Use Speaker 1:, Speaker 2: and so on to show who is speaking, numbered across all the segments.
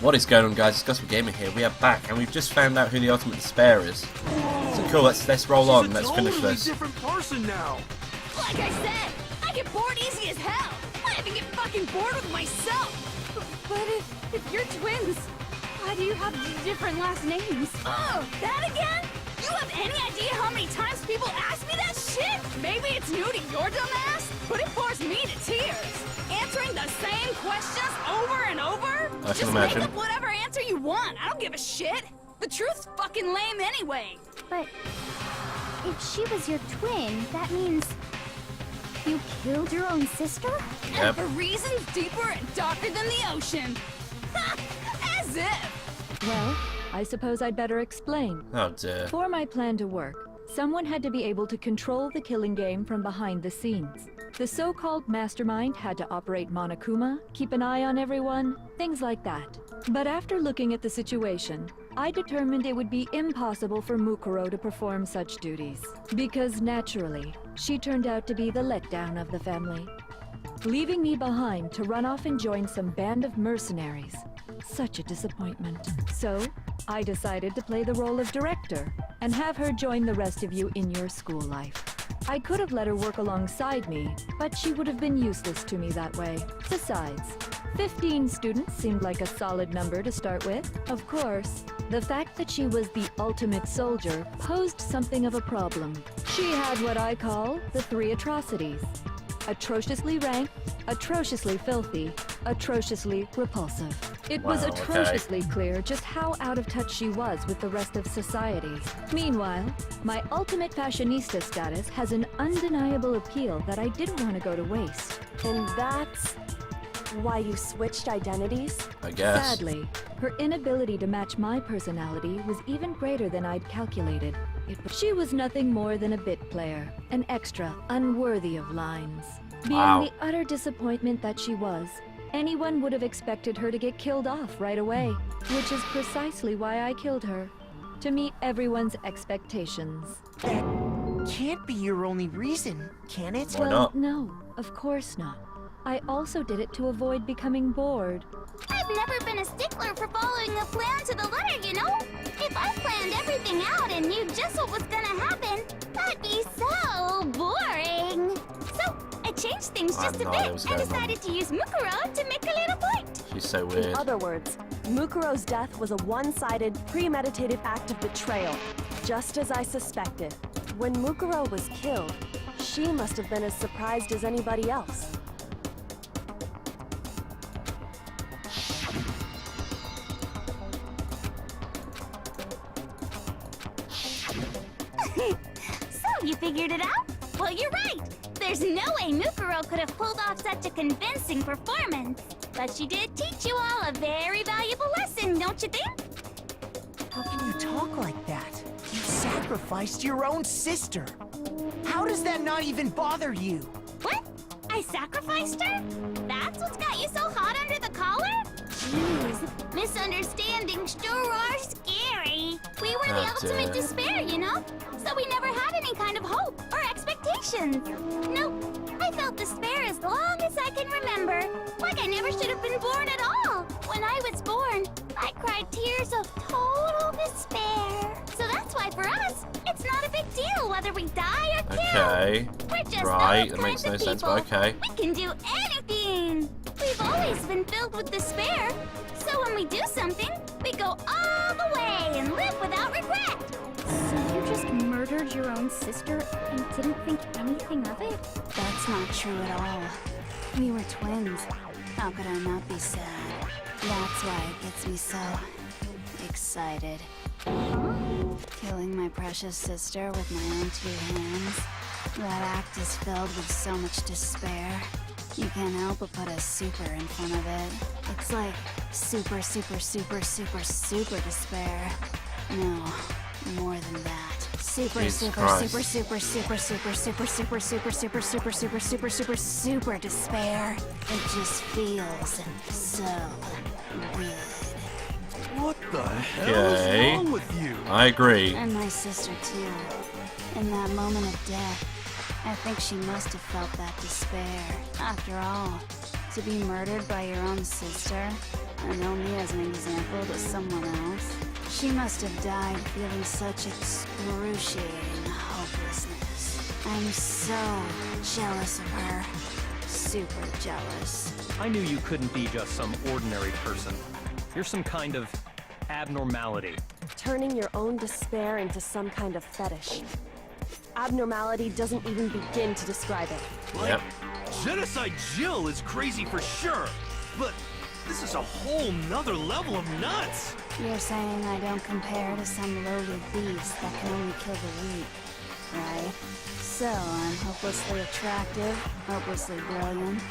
Speaker 1: What is going on, guys? It's Zetsubō Gaming here. We are back, and we've just found out who the ultimate despair is. So cool. Let's roll on. Let's finish this.
Speaker 2: Different person now.
Speaker 3: Like I said, I get bored easy as hell. I even get fucking bored with myself. But if you're twins, why do you have different last names? Oh, that again? You have any idea how many times people ask me that shit? Maybe it's new to your dumb ass, but it bores me to tears. Answering the same questions over and over?
Speaker 1: I can
Speaker 3: Just
Speaker 1: imagine.
Speaker 3: make up whatever answer you want. I don't give a shit. The truth's fucking lame anyway.
Speaker 4: But if she was your twin, that means you killed your own sister?
Speaker 1: Yep.
Speaker 3: And for reasons deeper and darker than the ocean. Ha! As if.
Speaker 5: Well, I suppose I'd better explain.
Speaker 1: Oh dear.
Speaker 5: For my plan to work, someone had to be able to control the killing game from behind the scenes. The so-called mastermind had to operate Monokuma, keep an eye on everyone, things like that. But after looking at the situation, I determined it would be impossible for Mukuro to perform such duties. Because naturally, she turned out to be the letdown of the family, leaving me behind to run off and join some band of mercenaries. Such a disappointment. So, I decided to play the role of director and have her join the rest of you in your school life. I could have let her work alongside me, but she would have been useless to me that way. Besides, 15 students seemed like a solid number to start with. Of course, the fact that she was the ultimate soldier posed something of a problem. She had what I call the three atrocities: atrociously rank, atrociously filthy, atrociously repulsive. It was
Speaker 1: Wow,
Speaker 5: atrociously clear just how out of touch she was with the rest of society. Meanwhile, my ultimate fashionista status has an undeniable appeal that I didn't want to go to waste.
Speaker 6: And that's why you switched identities?
Speaker 1: I guess.
Speaker 5: Sadly, her inability to match my personality was even greater than I'd calculated. She was nothing more than a bit player, an extra unworthy of lines. Being
Speaker 1: Wow.
Speaker 5: the utter disappointment that she was, anyone would have expected her to get killed off right away, which is precisely why I killed her, to meet everyone's expectations.
Speaker 7: That can't be your only reason, can it?
Speaker 1: Why
Speaker 5: Well,
Speaker 1: not?
Speaker 5: no, of course not. I also did it to avoid becoming bored.
Speaker 4: I've never been a stickler for following a plan to the letter, you know? If I planned everything out and knew just what was gonna happen, that'd be so boring. So I changed things
Speaker 1: I have
Speaker 4: just a
Speaker 1: no idea
Speaker 4: bit
Speaker 1: what's
Speaker 4: and
Speaker 1: going on.
Speaker 4: decided to use Mukuro to make a little point.
Speaker 1: She's so
Speaker 6: In
Speaker 1: weird.
Speaker 6: other words, Mukuro's death was a one-sided, premeditated act of betrayal, just as I suspected. When Mukuro was killed, she must have been as surprised as anybody else.
Speaker 4: So you figured it out? Well, you're right. There's no way Mukuro could have pulled off such a convincing performance. But she did teach you all a very valuable lesson, don't you think?
Speaker 7: How can you talk like that? You sacrificed your own sister. How does that not even bother you?
Speaker 4: What? I sacrificed her? That's what's got you so hot under the collar? Jeez, misunderstandings sure are scary. We were the
Speaker 1: Oh,
Speaker 4: ultimate
Speaker 1: dear.
Speaker 4: despair, you know? So we never had any kind of hope or expectations. Nope, I felt despair as long as I can remember. Like I never should have been born at all. When I was born, I cried tears of total despair. So that's why for us, it's not a big deal whether we die or kill.
Speaker 1: Okay.
Speaker 4: We're just
Speaker 1: Right,
Speaker 4: those
Speaker 1: that makes
Speaker 4: kinds
Speaker 1: no
Speaker 4: of
Speaker 1: sense,
Speaker 4: people.
Speaker 1: but okay.
Speaker 4: We can do anything. We've always been filled with despair. So when we do something, we go all the way and live without regret.
Speaker 8: So you just murdered your own sister and didn't think anything of it?
Speaker 3: That's not true at all. We were twins. How could I not be sad? That's why it gets me so excited. Killing my precious sister with my own two hands. That act is filled with so much despair. You can't help but put a super in front of it. It's like super, super, super, super, super despair. No, more than that. Super,
Speaker 1: Jesus
Speaker 3: super,
Speaker 1: Christ.
Speaker 3: super, super, super, super, super, super, super, super, super, super, super, super, super despair. It just feels so good.
Speaker 2: What the hell
Speaker 1: Okay.
Speaker 2: is wrong with you?
Speaker 1: I agree.
Speaker 3: And my sister too. In that moment of death, I think she must have felt that despair. After all, to be murdered by your own sister, and know me as an example someone else. She must have died feeling such excruciating hopelessness. I'm so jealous of her. Super jealous.
Speaker 9: I knew you couldn't be just some ordinary person. You're some kind of abnormality.
Speaker 6: Turning your own despair into some kind of fetish. Abnormality doesn't even begin to describe it.
Speaker 1: Yep.
Speaker 2: Genocide Jill is crazy for sure, but this is a whole nother level of nuts.
Speaker 3: You're saying I don't compare to some lowly beast that can only kill the weak, right? So I'm hopelessly attractive, hopelessly brilliant,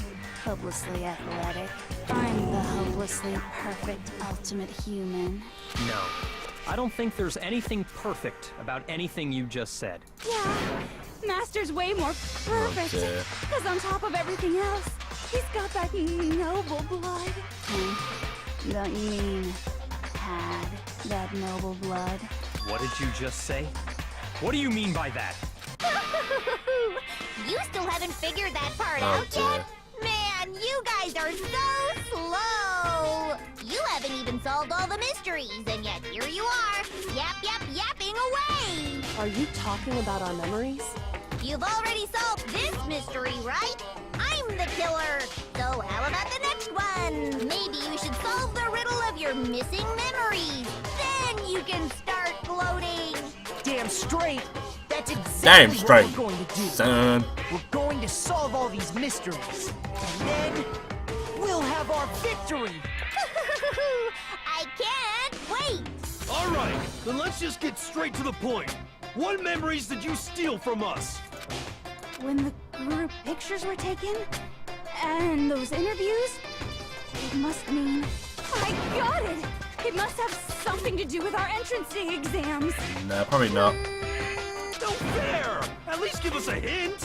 Speaker 3: hopelessly athletic. I'm the hopelessly perfect ultimate human.
Speaker 9: No. I don't think there's anything perfect about anything you just said.
Speaker 8: Yeah, Master's way more perfect.
Speaker 1: dear.
Speaker 8: Because on top of everything else, he's got that noble blood.
Speaker 3: Don't you mean had that noble blood?
Speaker 9: What did you just say? What do you mean by that?
Speaker 4: You still haven't figured that part
Speaker 1: Oh,
Speaker 4: out
Speaker 1: dear.
Speaker 4: yet? Man, you guys are so slow! You haven't even solved all the mysteries, and yet here you are, yapping away!
Speaker 6: Are you talking about our memories?
Speaker 4: You've already solved this mystery, right? I'm the killer! So how about the next one? Maybe you should solve the riddle of your missing memories. Then you can start gloating!
Speaker 7: Damn straight. That's
Speaker 1: Damn
Speaker 7: exactly
Speaker 1: straight,
Speaker 7: what we're going to do.
Speaker 1: son.
Speaker 7: We're going to solve all these mysteries. And then we'll have our victory.
Speaker 4: I can't wait!
Speaker 2: All right, then let's just get straight to the point. What memories did you steal from us?
Speaker 8: When the group pictures were taken, and those interviews, it must mean... I got it! It must have something to do with our entrance exams.
Speaker 1: No, probably not.
Speaker 2: No fair! At least give us a hint!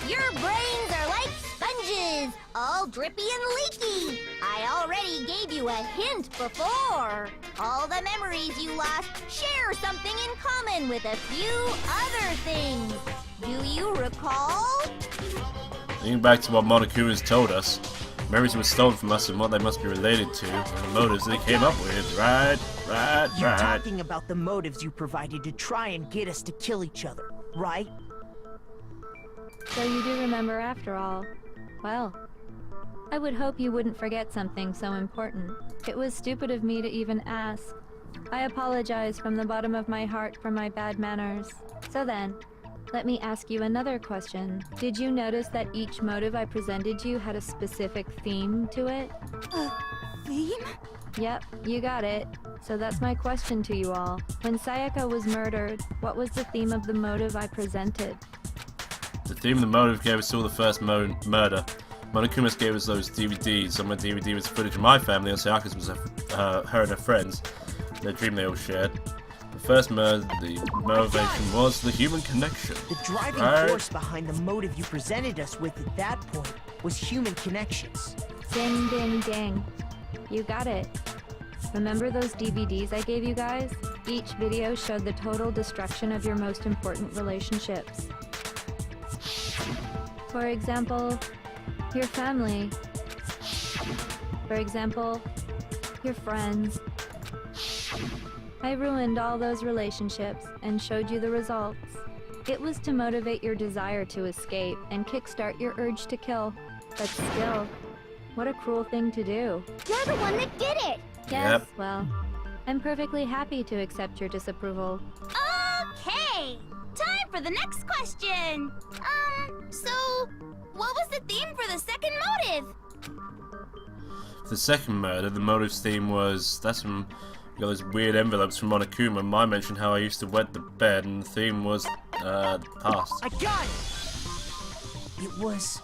Speaker 4: Your brains are like sponges, all drippy and leaky. I already gave you a hint before. All the memories you lost share something in common with a few other things. Do you recall?
Speaker 1: Thinking back to what Monokuma's told us, memories were stolen from us and what they must be related to, and the motives they came up with. Right.
Speaker 7: You're talking about the motives you provided to try and get us to kill each other, right?
Speaker 5: So you do remember after all. Well, I would hope you wouldn't forget something so important. It was stupid of me to even ask. I apologize from the bottom of my heart for my bad manners. So then, let me ask you another question. Did you notice that each motive I presented you had a specific theme to it?
Speaker 8: Theme?
Speaker 5: Yep, you got it. So that's my question to you all. When Sayaka was murdered, what was the theme of the motive I presented?
Speaker 1: The theme of the motive gave us all the first murder. Monokuma's gave us those DVDs. On my DVD was footage of my family, and Sayaka's was her and her friends. Their dream they all shared. The first murder, the motivation was the human connection.
Speaker 7: The driving
Speaker 1: Right.
Speaker 7: force behind the motive you presented us with at that point was human connections.
Speaker 5: Ding, ding, ding. You got it. Remember those DVDs I gave you guys? Each video showed the total destruction of your most important relationships. For example, your family. For example, your friends. I ruined all those relationships and showed you the results. It was to motivate your desire to escape and kickstart your urge to kill. But still, what a cruel thing to do.
Speaker 8: You're the one that did it!
Speaker 5: Yes,
Speaker 1: Yep.
Speaker 5: well, I'm perfectly happy to accept your disapproval.
Speaker 4: Okay, time for the next question. So what was the theme for the second motive?
Speaker 1: The second murder, the motive's theme was, that's when we got those weird envelopes from Monokuma. I mentioned how I used to wet the bed, and the theme was, the past.
Speaker 7: I got it! It was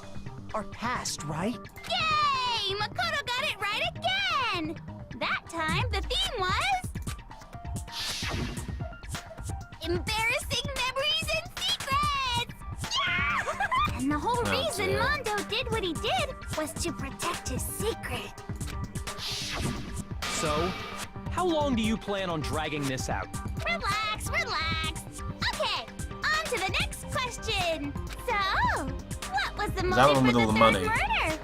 Speaker 7: our past, right?
Speaker 4: Yay! Makoto got it right again! That time the theme was... embarrassing memories and secrets! Yeah! And the whole
Speaker 1: Oh,
Speaker 4: reason
Speaker 1: dear.
Speaker 4: Mondo did what he did was to protect his secret.
Speaker 9: So, how long do you plan on dragging this out?
Speaker 4: Relax, relax. Okay, on to the next question. So, what was the
Speaker 1: that
Speaker 4: motive
Speaker 1: one
Speaker 4: for
Speaker 1: with
Speaker 4: the
Speaker 1: all the
Speaker 4: third
Speaker 1: money?
Speaker 4: murder?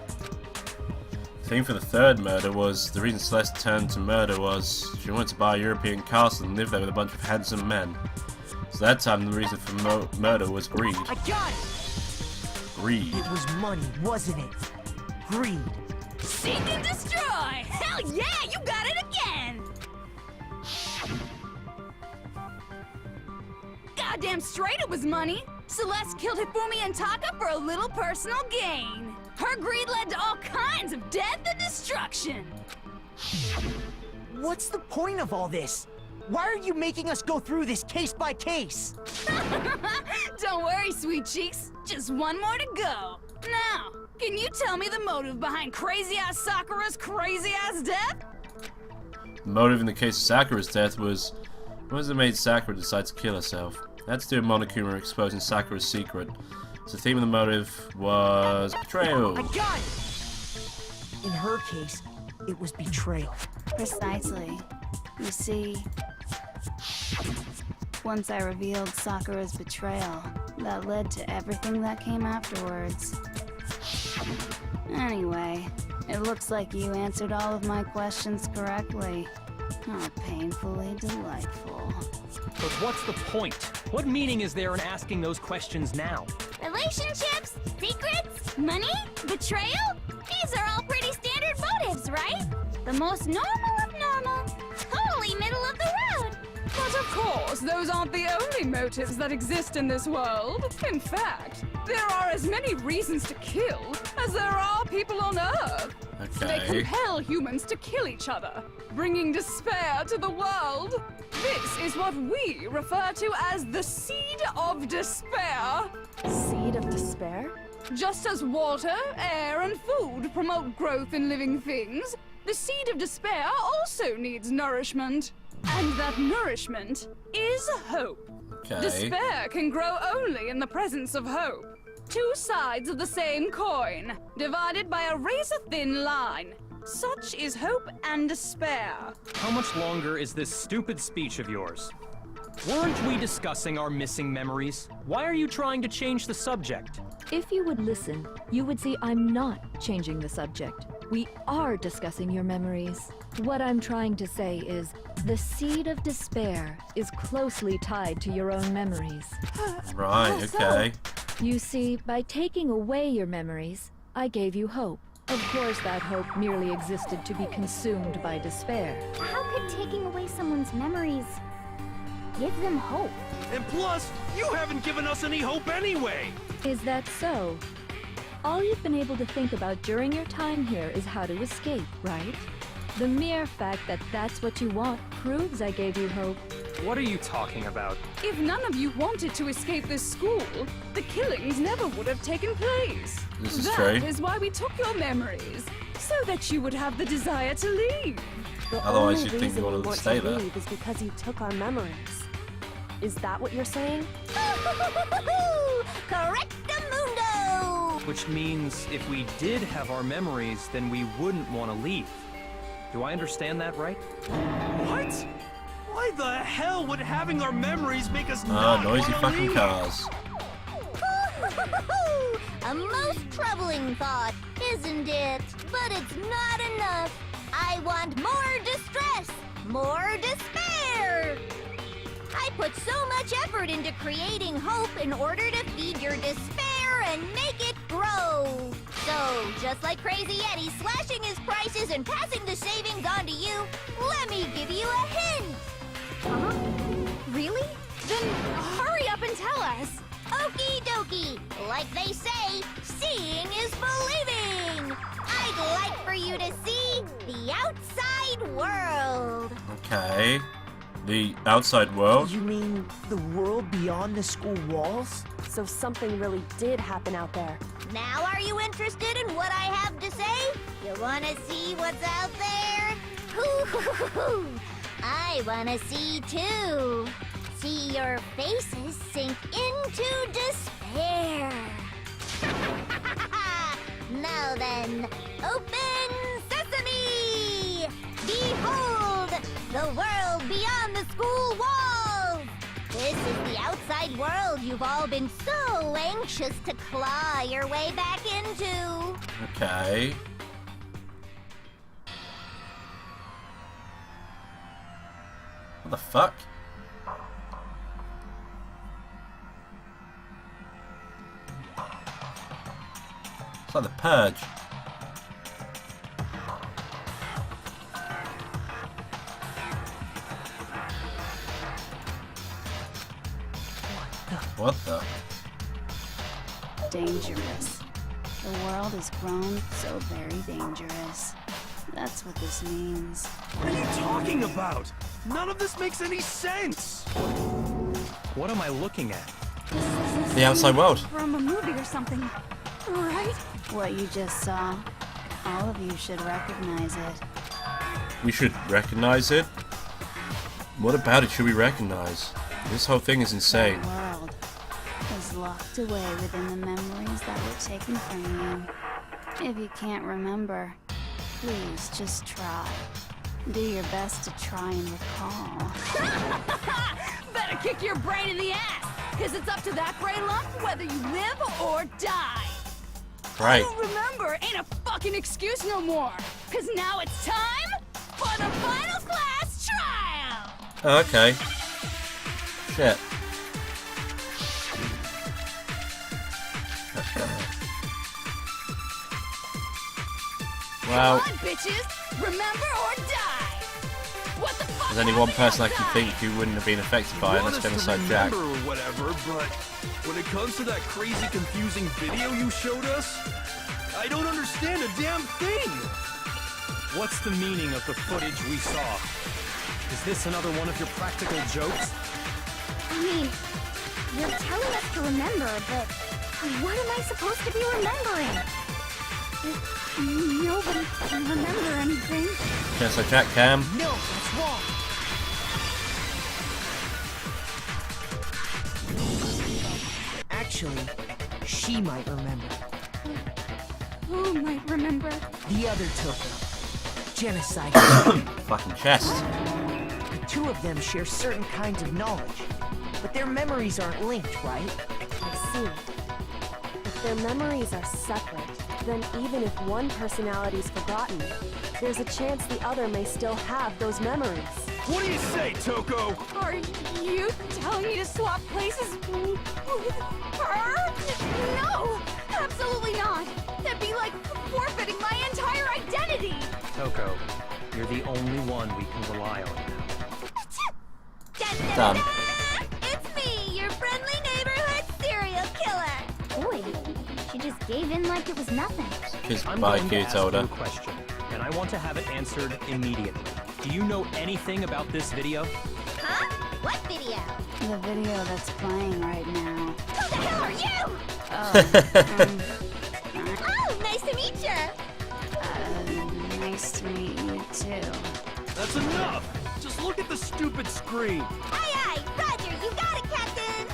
Speaker 1: theme for the third murder was the reason Celeste turned to murder was she wanted to buy a European castle and live there with a bunch of handsome men. So that time the reason for murder was greed.
Speaker 7: I got it!
Speaker 1: Greed.
Speaker 7: It was money, wasn't it? Greed.
Speaker 8: Seek and destroy! Hell yeah, you got it again! Goddamn straight it was money! Celeste killed Hifumi and Taka for a little personal gain. Her greed led to all kinds of death and destruction.
Speaker 7: What's the point of all this? Why are you making us go through this case by case?
Speaker 8: Don't worry, sweet cheeks. Just one more to go. Now, can you tell me the motive behind crazy-ass Sakura's crazy-ass death?
Speaker 1: The motive in the case of Sakura's death was what was it made Sakura decide to kill herself? That's to do with Monokuma exposing Sakura's secret. So the theme of the motive was betrayal.
Speaker 7: I got it! In her case, it was betrayal.
Speaker 3: Precisely. You see, once I revealed Sakura's betrayal, that led to everything that came afterwards. Anyway, it looks like you answered all of my questions correctly. How painfully delightful.
Speaker 9: But what's the point? What meaning is there in asking those questions now?
Speaker 4: Relationships? Secrets? Money? Betrayal? These are all pretty standard motives, right? The most normal of normal. Totally middle of the road.
Speaker 8: But of course, those aren't the only motives that exist in this world. In fact, there are as many reasons to kill as there are people on Earth. They
Speaker 1: Okay.
Speaker 8: compel humans to kill each other, bringing despair to the world. This is what we refer to as the seed of despair.
Speaker 6: Seed of despair?
Speaker 8: Just as water, air, and food promote growth in living things, the seed of despair also needs nourishment. And that nourishment is hope.
Speaker 1: Okay.
Speaker 8: Despair can grow only in the presence of hope. Two sides of the same coin, divided by a razor-thin line. Such is hope and despair.
Speaker 9: How much longer is this stupid speech of yours? Weren't we discussing our missing memories? Why are you trying to change the subject?
Speaker 5: If you would listen, you would see I'm not changing the subject. We are discussing your memories. What I'm trying to say is, the seed of despair is closely tied to your own memories.
Speaker 1: Right, okay.
Speaker 5: You see, by taking away your memories, I gave you hope. Of course, that hope merely existed to be consumed by despair.
Speaker 4: How could taking away someone's memories give them hope?
Speaker 2: And plus, you haven't given us any hope anyway!
Speaker 5: Is that so? All you've been able to think about during your time here is how to escape, right? The mere fact that that's what you want proves I gave you hope.
Speaker 9: What are you talking about?
Speaker 8: If none of you wanted to escape this school, the killings never would have taken place.
Speaker 1: This is
Speaker 8: That
Speaker 1: true.
Speaker 8: is why we took your memories, so that you would have the desire to leave.
Speaker 6: The
Speaker 1: Otherwise
Speaker 6: only
Speaker 1: you'd think
Speaker 6: reason
Speaker 1: we wanted
Speaker 6: we
Speaker 1: to
Speaker 6: want
Speaker 1: stay
Speaker 6: to
Speaker 1: there.
Speaker 6: leave is because you took our memories. Is that what you're saying?
Speaker 4: Correctamundo!
Speaker 9: Which means if we did have our memories, then we wouldn't want to leave. Do I understand that right?
Speaker 2: What? Why the hell would having our memories make us
Speaker 1: Ah,
Speaker 2: not
Speaker 1: noisy
Speaker 2: wanna
Speaker 1: fucking
Speaker 2: leave?
Speaker 1: cars.
Speaker 4: A most troubling thought, isn't it? But it's not enough. I want more distress, more despair. I put so much effort into creating hope in order to feed your despair and make it grow. So, just like Crazy Eddie slashing his prices and passing the savings on to you, let me give you a hint. Huh? Really?
Speaker 8: Then hurry up and tell us.
Speaker 4: Okie dokie. Like they say, seeing is believing. I'd like for you to see the outside world.
Speaker 1: Okay. The outside world?
Speaker 7: You mean the world beyond the school walls?
Speaker 6: So something really did happen out there.
Speaker 4: Now are you interested in what I have to say? You wanna see what's out there? Hoo-hoo-hoo-hoo. I wanna see too. See your faces sink into despair. Now then, open sesame! Behold, the world beyond the school walls! This is the outside world you've all been so anxious to claw your way back into.
Speaker 1: Okay. What the fuck? It's like the Purge. What the?
Speaker 3: Dangerous. The world has grown so very dangerous. That's what this means.
Speaker 2: What are you talking about? None of this makes any sense!
Speaker 9: What am I looking at?
Speaker 1: The outside world.
Speaker 8: From a movie or something, right?
Speaker 3: What you just saw, all of you should recognize it.
Speaker 1: We should recognize it? What about it should we recognize? This whole thing is insane.
Speaker 3: The world is locked away within the memories that were taken from you. If you can't remember, please just try. Do your best to try and recall.
Speaker 8: Better kick your brain in the ass, because it's up to that brain lump whether you live or die.
Speaker 1: Right.
Speaker 8: I don't remember ain't a fucking excuse no more, because now it's time for the final class trial.
Speaker 1: Oh, okay. Shit. Well,
Speaker 8: Come on, bitches, remember or die. What the fuck?
Speaker 1: there's only one person I can think who wouldn't have been affected by it, and
Speaker 2: Want
Speaker 1: that's
Speaker 2: us to
Speaker 1: Genocide Jack.
Speaker 2: remember or whatever, but when it comes to that crazy, confusing video you showed us, I don't understand a damn thing!
Speaker 9: What's the meaning of the footage we saw? Is this another one of your practical jokes?
Speaker 4: I mean, you're telling us to remember, but what am I supposed to be remembering?
Speaker 8: Nobody can remember anything.
Speaker 1: Genocide Jack can.
Speaker 7: No, that's wrong. Actually, she might remember.
Speaker 8: Who might remember?
Speaker 7: The other Toko. Genocide.
Speaker 1: Fucking chest.
Speaker 7: The two of them share certain kinds of knowledge, but their memories aren't linked, right?
Speaker 6: I see. If their memories are separate, then even if one personality's forgotten, there's a chance the other may still have those memories.
Speaker 2: What do you say, Toko?
Speaker 8: Are you telling me to swap places with her? No, absolutely not. That'd be like forfeiting my entire identity.
Speaker 9: Toko, you're the only one we can rely on now.
Speaker 1: Done.
Speaker 4: It's me, your friendly neighborhood serial killer. Boy, she just gave in like it was nothing.
Speaker 1: Because
Speaker 9: I'm
Speaker 1: by
Speaker 9: going to
Speaker 1: Q
Speaker 9: ask
Speaker 1: told
Speaker 9: you
Speaker 1: her.
Speaker 9: a question, and I want to have it answered immediately. Do you know anything about this video?
Speaker 4: Huh? What video?
Speaker 3: The video that's playing right now.
Speaker 4: Who the hell are you?
Speaker 3: Oh,
Speaker 4: Oh, nice to meet you.
Speaker 3: nice to meet you too.
Speaker 2: That's enough! Just look at the stupid screen!
Speaker 4: Aye, aye, Roger, you got it, Captain.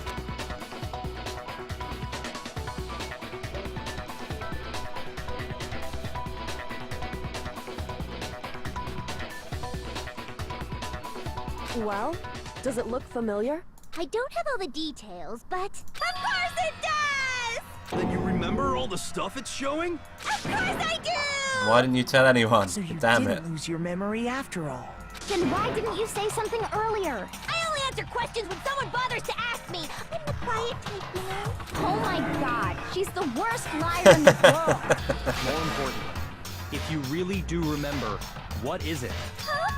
Speaker 6: Well, does it look familiar?
Speaker 4: I don't have all the details, but of course it does!
Speaker 2: Then you remember all the stuff it's showing?
Speaker 4: Of course I do!
Speaker 1: Why didn't you tell anyone?
Speaker 7: So you
Speaker 1: Damn
Speaker 7: didn't
Speaker 1: it.
Speaker 7: lose your memory after all.
Speaker 4: Then why didn't you say something earlier? I only answer questions when someone bothers to ask me. I'm the quiet type, you know? Oh my god, she's the worst liar in the world.
Speaker 9: More importantly, if you really do remember, what is it?
Speaker 4: Huh?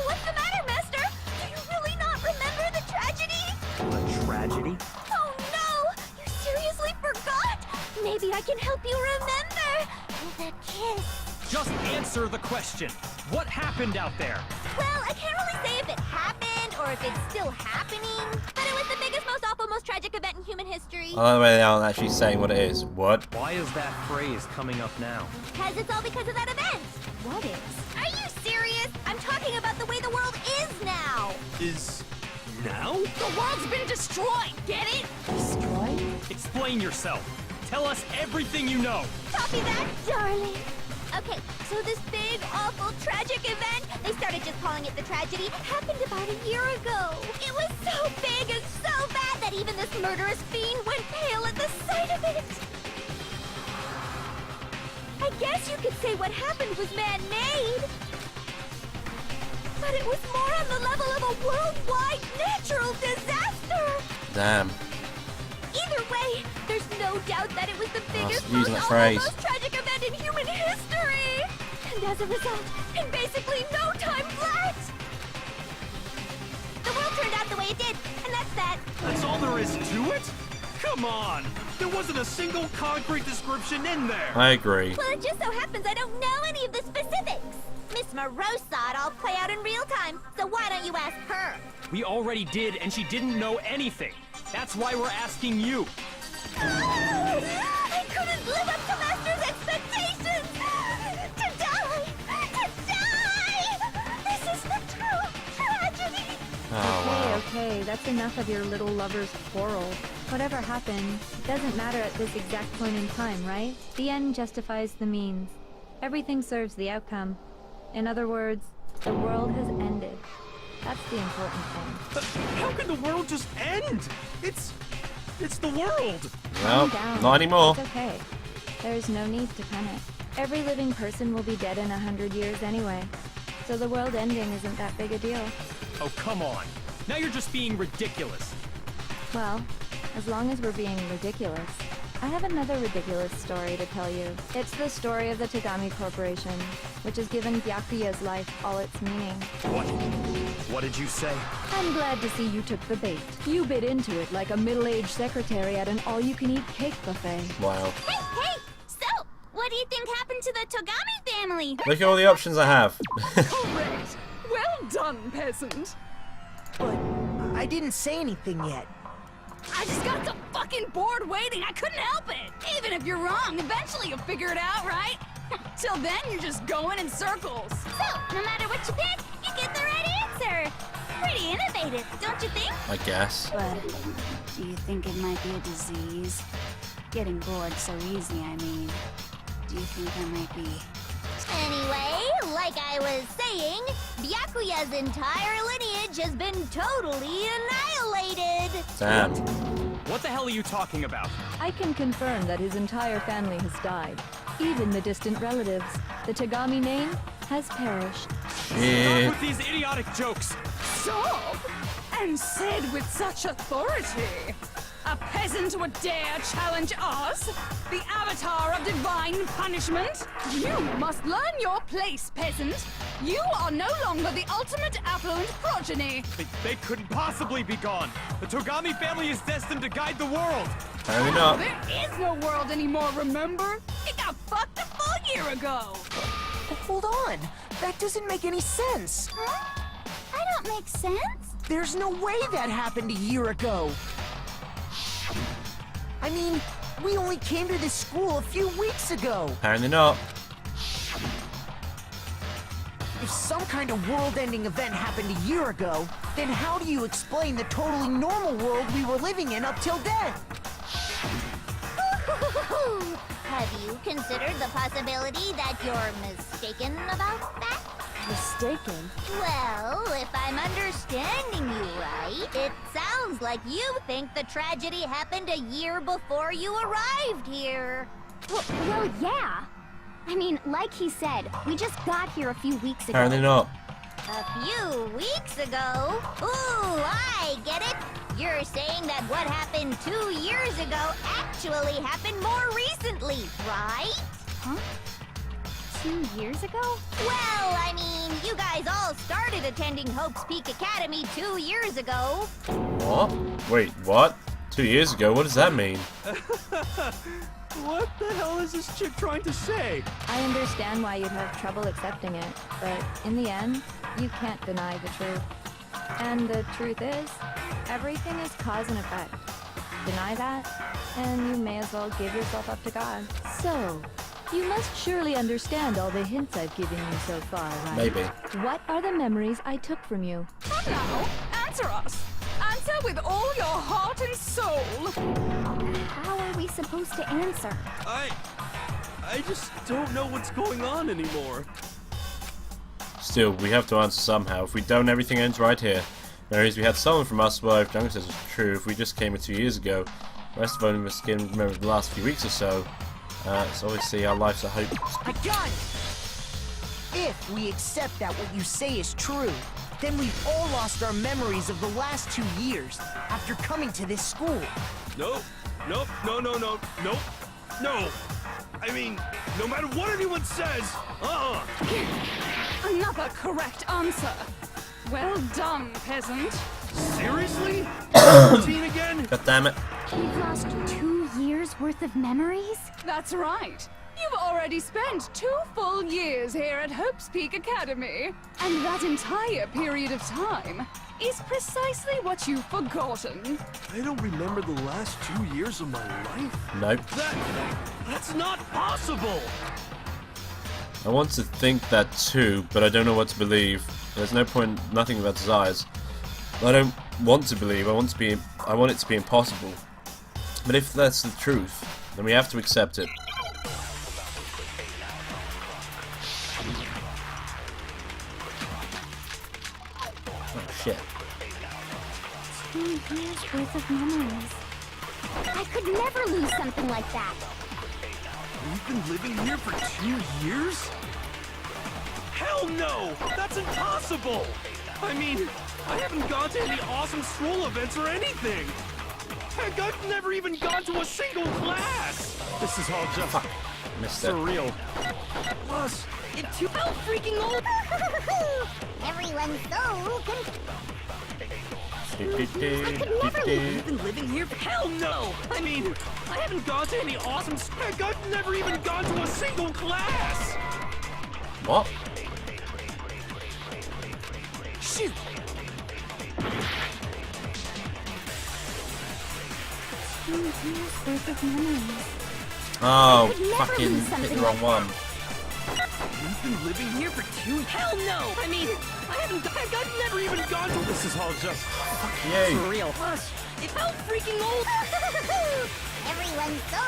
Speaker 4: What's the matter, Master? Do you really not remember the tragedy?
Speaker 9: A tragedy?
Speaker 4: Oh no! You seriously forgot? Maybe I can help you remember. With a kiss.
Speaker 9: Just answer the question. What happened out there?
Speaker 4: Well, I can't really say if it happened or if it's still happening, but it was the biggest, most awful, most tragic event in human history.
Speaker 1: I like the way they aren't actually saying what it is. What?
Speaker 9: Why is that phrase coming up now?
Speaker 4: Because it's all because of that event. What is? Are you serious? I'm talking about the way the world is now.
Speaker 2: Is... now?
Speaker 8: The world's been destroyed, get it?
Speaker 6: Destroyed?
Speaker 9: Explain yourself. Tell us everything you know.
Speaker 4: Copy that, darling. Okay, so this big, awful, tragic event, they started just calling it the tragedy, happened about a year ago. It was so big and so bad that even this murderous fiend went pale at the sight of it. I guess you could say what happened was man-made. But it was more on the level of
Speaker 8: a worldwide natural disaster!
Speaker 1: Damn.
Speaker 8: Either way, there's no doubt that it was the biggest,
Speaker 1: using
Speaker 8: most
Speaker 1: that phrase.
Speaker 8: awful, most tragic event in human history! And as a result, in basically no time flat!
Speaker 4: The world turned out the way it did, and that's that.
Speaker 2: That's all there is to it? Come on! There wasn't a single concrete description in there!
Speaker 1: I agree.
Speaker 4: Well, it just so happens I don't know any of the specifics. Miss Moreau saw it all play out in real time, so why don't you ask her?
Speaker 9: We already did, and she didn't know anything. That's why we're asking you.
Speaker 4: I couldn't live up to Master's expectations! To die! To die! This is the true tragedy!
Speaker 1: Oh, wow.
Speaker 5: Okay, that's enough of your little lover's quarrel. Whatever happened, it doesn't matter at this exact point in time, right? The end justifies the means. Everything serves the outcome. In other words, the world has ended. That's the important thing.
Speaker 2: How can the world just end? It's the world!
Speaker 1: Well,
Speaker 5: Calm down.
Speaker 1: not anymore.
Speaker 5: It's okay. There's no need to panic. Every living person will be dead in 100 years anyway. So the world ending isn't that big a deal.
Speaker 9: Oh, come on. Now you're just being ridiculous.
Speaker 5: Well, as long as we're being ridiculous. I have another ridiculous story to tell you. It's the story of the Tagami Corporation, which has given Byakuya's life all its meaning.
Speaker 2: What? What did you say?
Speaker 5: I'm glad to see you took the bait. You bit into it like a middle-aged secretary at an all-you-can-eat cake buffet.
Speaker 1: Wow.
Speaker 4: Hey! So, what do you think happened to the Togami family?
Speaker 1: Look at all the options I have.
Speaker 8: Correct! Well done, peasant!
Speaker 7: But I didn't say anything yet.
Speaker 8: I just got so fucking bored waiting, I couldn't help it! Even if you're wrong, eventually you'll figure it out, right? Till then, you're just going in circles.
Speaker 4: So, no matter what you pick, you get the right answer. Pretty innovative, don't you think?
Speaker 1: I guess.
Speaker 3: But do you think it might be a disease? Getting bored so easy, I mean. Do you think there might be...
Speaker 4: Anyway, like I was saying, Byakuya's entire lineage has been totally annihilated.
Speaker 1: Damn.
Speaker 9: What the hell are you talking about?
Speaker 5: I can confirm that his entire family has died. Even the distant relatives. The Tagami name has perished.
Speaker 9: Stop
Speaker 1: Shit.
Speaker 9: with these idiotic jokes.
Speaker 8: Stop! And said with such authority. A peasant would dare challenge us? The avatar of divine punishment? You must learn your place, peasant. You are no longer the ultimate affluent progeny.
Speaker 2: They couldn't possibly be gone. The Togami family is destined to guide the world.
Speaker 1: Apparently not.
Speaker 8: There is no world anymore, remember? It got fucked a full year ago.
Speaker 7: But hold on. That doesn't make any sense.
Speaker 4: Huh? I don't make sense.
Speaker 7: There's no way that happened a year ago. I mean, we only came to this school a few weeks ago.
Speaker 1: Apparently not.
Speaker 7: If some kind of world-ending event happened a year ago, then how do you explain the totally normal world we were living in up till then?
Speaker 4: Have you considered the possibility that you're mistaken about that?
Speaker 6: Mistaken?
Speaker 4: Well, if I'm understanding you right, it sounds like you think the tragedy happened a year before you arrived here.
Speaker 10: Well, yeah. I mean, like he said, we just got here a few weeks ago.
Speaker 1: Apparently not.
Speaker 4: A few weeks ago? Ooh, I get it. You're saying that what happened 2 years ago actually happened more recently, right?
Speaker 10: Huh? 2 years ago?
Speaker 4: Well, I mean, you guys all started attending Hope's Peak Academy 2 years ago.
Speaker 1: What? Wait, what? 2 years ago? What does that mean?
Speaker 2: What the hell is this chick trying to say?
Speaker 5: I understand why you'd have trouble accepting it, but in the end, you can't deny the truth. And the truth is, everything is cause and effect. Deny that, and you may as well give yourself up to God. So, you must surely understand all the hints I've given you so far, right?
Speaker 1: Maybe.
Speaker 5: What are the memories I took from you?
Speaker 8: Come now, answer us. Answer with all your heart and soul.
Speaker 10: How are we supposed to answer?
Speaker 2: I just don't know what's going on anymore.
Speaker 1: Still, we have to answer somehow. If we don't, everything ends right here. Memories we had stolen from us, well, if Jungle says it's true, if we just came here 2 years ago, the rest of only must have remember the last few weeks or so. So obviously our lives are hope.
Speaker 7: I got it! If we accept that what you say is true, then we've all lost our memories of the last 2 years after coming to this school.
Speaker 2: Nope. Nope. No. No. I mean, no matter what anyone says,
Speaker 8: Another correct answer. Well done, peasant.
Speaker 2: Seriously? 14 again?
Speaker 1: God damn it.
Speaker 10: You've lost 2 years worth of memories?
Speaker 8: That's right. You've already spent 2 full years here at Hope's Peak Academy. And that entire period of time is precisely what you've forgotten.
Speaker 2: I don't remember the last 2 years of my life.
Speaker 1: Nope.
Speaker 2: That's not possible!
Speaker 1: I want to think that too, but I don't know what to believe. There's no point nothing about desires. I don't want to believe, I want it to be impossible. But if that's the truth, then we have to accept it. Oh shit.
Speaker 10: 2 years worth of memories. I could never lose something like that.
Speaker 2: You've been living here for 2 years? Hell no! That's impossible! I mean, I haven't gone to any awesome school events or anything! Heck, I've never even gone to a single class!
Speaker 9: This is all just
Speaker 1: Missed it.
Speaker 9: surreal.
Speaker 2: Plus,
Speaker 8: It's too freaking old.
Speaker 10: Everyone's so
Speaker 2: you've been living here for hell no! I mean, I haven't gone to any awesome heck, I've never even gone to a single class!
Speaker 1: What?
Speaker 2: Shoot!
Speaker 1: Oh, fucking hit the wrong one.
Speaker 2: You've been living here for 2 hell no! I mean, heck, I've never even gone to
Speaker 9: This is all just
Speaker 1: Yay.
Speaker 9: surreal.
Speaker 2: plus. It's how freaking old!
Speaker 10: Everyone's so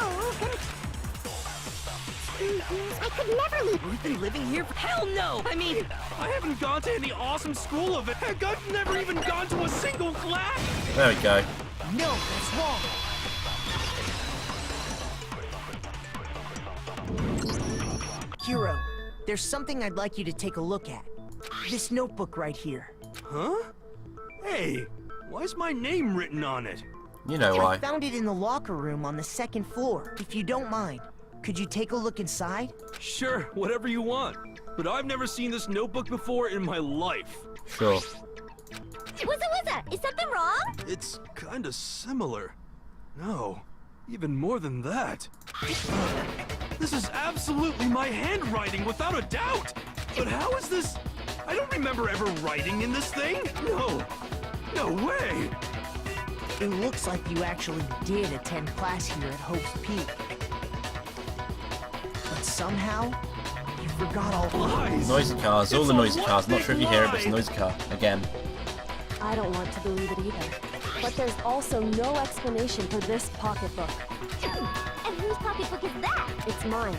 Speaker 10: I could never leave.
Speaker 2: We've been living here for hell no! I mean, I haven't gone to any awesome school event. Heck, I've never even gone to a single class!
Speaker 1: There we go.
Speaker 7: No, that's wrong. Hero, there's something I'd like you to take a look at. This notebook right here.
Speaker 2: Huh? Hey, why's my name written on it?
Speaker 1: You know
Speaker 7: I
Speaker 1: why.
Speaker 7: found it in the locker room on the 2nd floor. If you don't mind, could you take a look inside?
Speaker 2: Sure, whatever you want. But I've never seen this notebook before in my life.
Speaker 1: Sure.
Speaker 10: Wizza, is something wrong?
Speaker 2: It's kinda similar. No, even more than that. This is absolutely my handwriting, without a doubt! But how is this? I don't remember ever writing in this thing! No way!
Speaker 7: It looks like you actually did attend class here at Hope's Peak. But somehow, you forgot all
Speaker 2: Lies!
Speaker 1: Noisy cars, all
Speaker 2: It's
Speaker 1: the
Speaker 2: a
Speaker 1: noisy cars. Not
Speaker 2: big
Speaker 1: sure if you hear it, but it's a
Speaker 2: lie.
Speaker 1: noisy car. Again.
Speaker 6: I don't want to believe it either. But there's also no explanation for this pocketbook.
Speaker 10: And whose pocketbook is that?
Speaker 6: It's mine.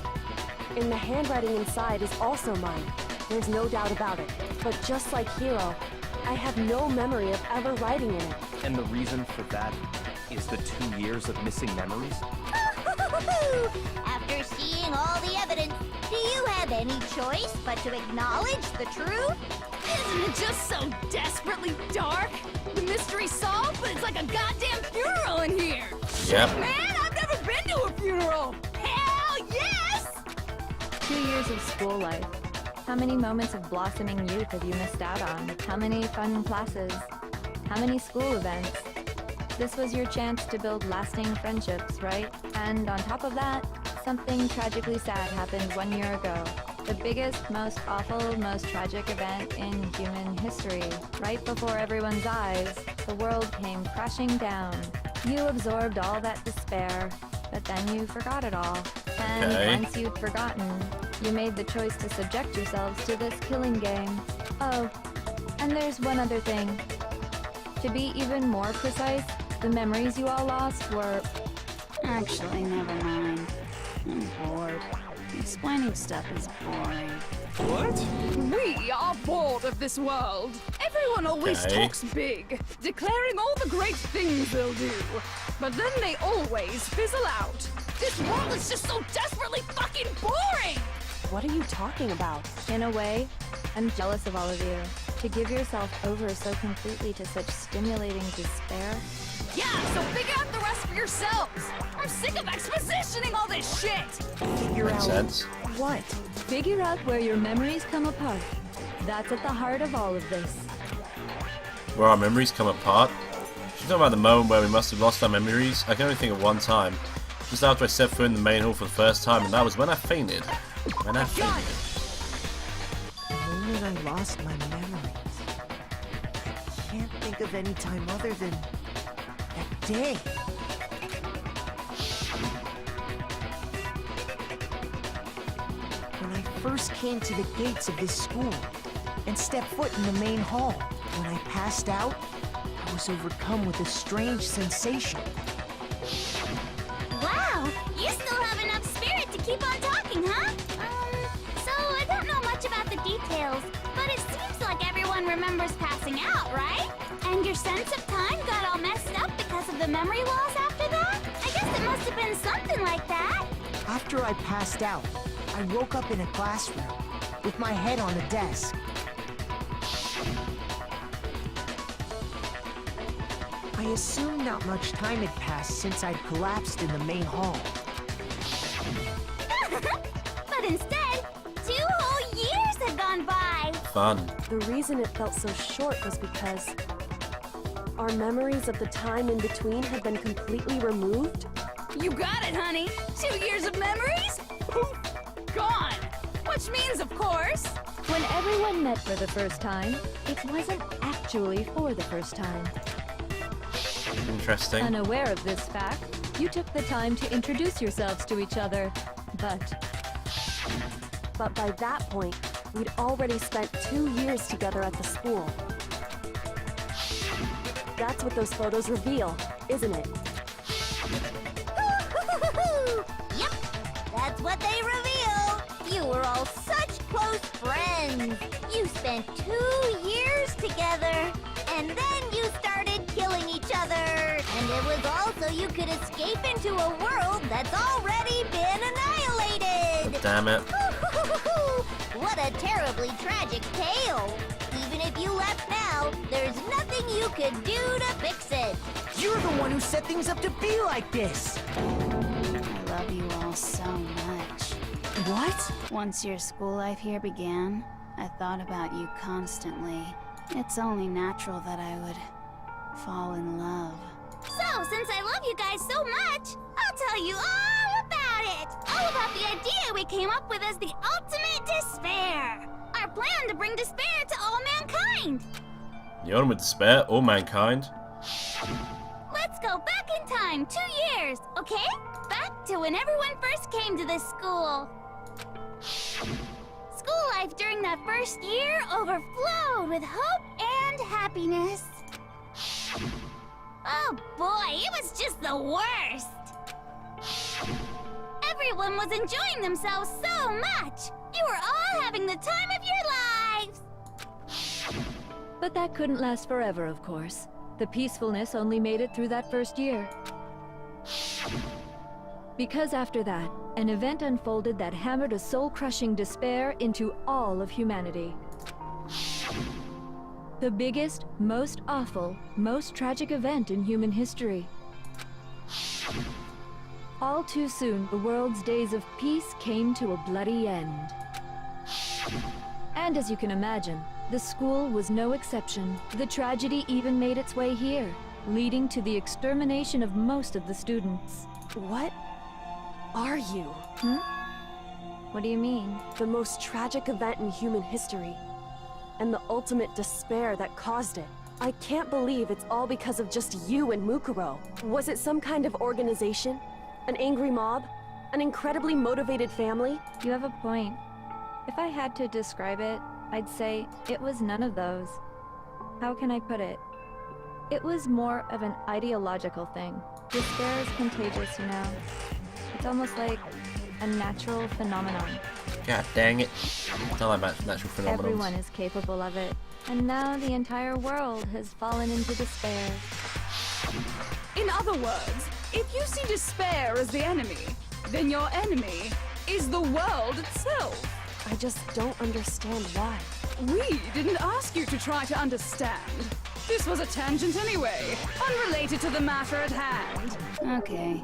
Speaker 6: And the handwriting inside is also mine. There's no doubt about it. But just like Hiro, I have no memory of ever writing in it.
Speaker 9: And the reason for that is the 2 years of missing memories?
Speaker 10: After seeing all the evidence, do you have any choice but to acknowledge the truth?
Speaker 8: Isn't it just so desperately dark? The mystery's solved, but it's like a goddamn funeral in here.
Speaker 1: Yep.
Speaker 8: Man, I've never been to a funeral. Hell yes!
Speaker 5: 2 years of school life. How many moments of blossoming youth have you missed out on? How many fun classes? How many school events? This was your chance to build lasting friendships, right? And on top of that, something tragically sad happened 1 year ago. The biggest, most awful, most tragic event in human history. Right before everyone's eyes, the world came crashing down. You absorbed all that despair, but then you forgot it all. And
Speaker 1: Okay.
Speaker 5: once you'd forgotten, you made the choice to subject yourselves to this killing game. Oh, and there's one other thing. To be even more precise, the memories you all lost were...
Speaker 3: Actually, never mind. I'm bored. Explaining stuff is boring.
Speaker 2: What?
Speaker 8: We are bored of this world. Everyone always
Speaker 1: Okay.
Speaker 8: talks big, declaring all the great things they'll do. But then they always fizzle out. This world is just so desperately fucking boring!
Speaker 6: What are you talking about?
Speaker 5: In a way, I'm jealous of all of you. To give yourself over so completely to such stimulating despair?
Speaker 8: Yeah, so figure out the rest for yourselves. I'm sick of expositioning all this shit.
Speaker 7: Figure
Speaker 1: Makes
Speaker 7: out
Speaker 1: sense.
Speaker 7: what?
Speaker 5: Figure out where your memories come apart. That's at the heart of all of this.
Speaker 1: Where our memories come apart? She's talking about the moment where we must have lost our memories. I can only think of one time. Just after I stepped foot in the main hall for the first time, and that was when I fainted. When I fainted.
Speaker 7: The moment I lost my memories. I can't think of any time other than that day. When I first came to the gates of this school and stepped foot in the main hall, when I passed out, I was overcome with a strange sensation.
Speaker 4: Wow, you still have enough spirit to keep on talking, huh? So I don't know much about the details, but it seems like everyone remembers passing out, right? And your sense of time got all messed up because of the memory loss after that? I guess it must have been something like that.
Speaker 7: After I passed out, I woke up in a classroom with my head on a desk. I assumed not much time had passed since I'd collapsed in the main hall.
Speaker 4: But instead, 2 whole years had gone by.
Speaker 1: Fun.
Speaker 6: The reason it felt so short was because our memories of the time in between had been completely removed.
Speaker 8: You got it, honey. 2 years of memories? Poof, gone. Which means, of course,
Speaker 5: When everyone met for the first time, it wasn't actually for the first time.
Speaker 1: Interesting.
Speaker 5: Unaware of this fact, you took the time to introduce yourselves to each other.
Speaker 6: But by that point, we'd already spent 2 years together at the school. That's what those photos reveal, isn't it?
Speaker 4: Yep, that's what they reveal. You were all such close friends. You spent 2 years together, and then you started killing each other. And it was all so you could escape into a world that's already been annihilated.
Speaker 1: Damn it.
Speaker 4: What a terribly tragic tale. Even if you left now, there's nothing you could do to fix it.
Speaker 7: You're the one who set things up to be like this!
Speaker 3: I love you all so much.
Speaker 7: What?
Speaker 3: Once your school life here began, I thought about you constantly. It's only natural that I would fall in love.
Speaker 4: So, since I love you guys so much, I'll tell you all about it. All about the idea we came up with as the ultimate despair. Our plan to bring despair to all mankind.
Speaker 1: The ultimate despair, all mankind.
Speaker 4: Let's go back in time 2 years, okay? Back to when everyone first came to this school. School life during that first year overflowed with hope and happiness. Oh boy, it was just the worst. Everyone was enjoying themselves so much. You were all having the time of your lives.
Speaker 5: But that couldn't last forever, of course. The peacefulness only made it through that first year. Because after that, an event unfolded that hammered a soul-crushing despair into all of humanity. The biggest, most awful, most tragic event in human history. All too soon, the world's days of peace came to a bloody end. And as you can imagine, the school was no exception. The tragedy even made its way here, leading to the extermination of most of the students.
Speaker 6: What are you?
Speaker 5: What do you mean?
Speaker 6: The most tragic event in human history, and the ultimate despair that caused it. I can't believe it's all because of just you and Mukuro. Was it some kind of organization? An angry mob? An incredibly motivated family?
Speaker 5: You have a point. If I had to describe it, I'd say it was none of those. How can I put it? It was more of an ideological thing. Despair is contagious, you know. It's almost like a natural phenomenon.
Speaker 1: God dang it. I don't like natural phenomena.
Speaker 5: Everyone is capable of it. And now the entire world has fallen into despair.
Speaker 8: in other words, if you see despair as the enemy, then your enemy is the world itself.
Speaker 6: I just don't understand why.
Speaker 8: We didn't ask you to try to understand. This was a tangent anyway, unrelated to the matter at hand.
Speaker 3: Okay,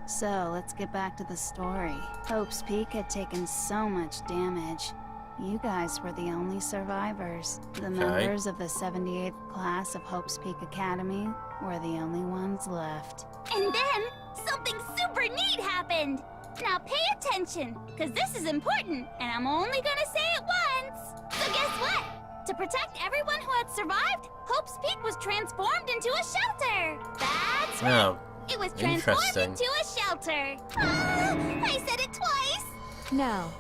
Speaker 3: so let's get back to the story. Hope's Peak had taken so much damage. You guys were the only survivors. The members of the 78th class of Hope's Peak Academy were the only ones left.
Speaker 4: And then, something super neat happened! Now pay attention, because this is important, and I'm only gonna say it once! So guess what? To protect everyone who had survived, Hope's Peak was transformed into a shelter! That's right!
Speaker 1: Oh,
Speaker 4: It was transformed
Speaker 1: interesting.
Speaker 4: into a shelter! I said it twice!
Speaker 5: Now,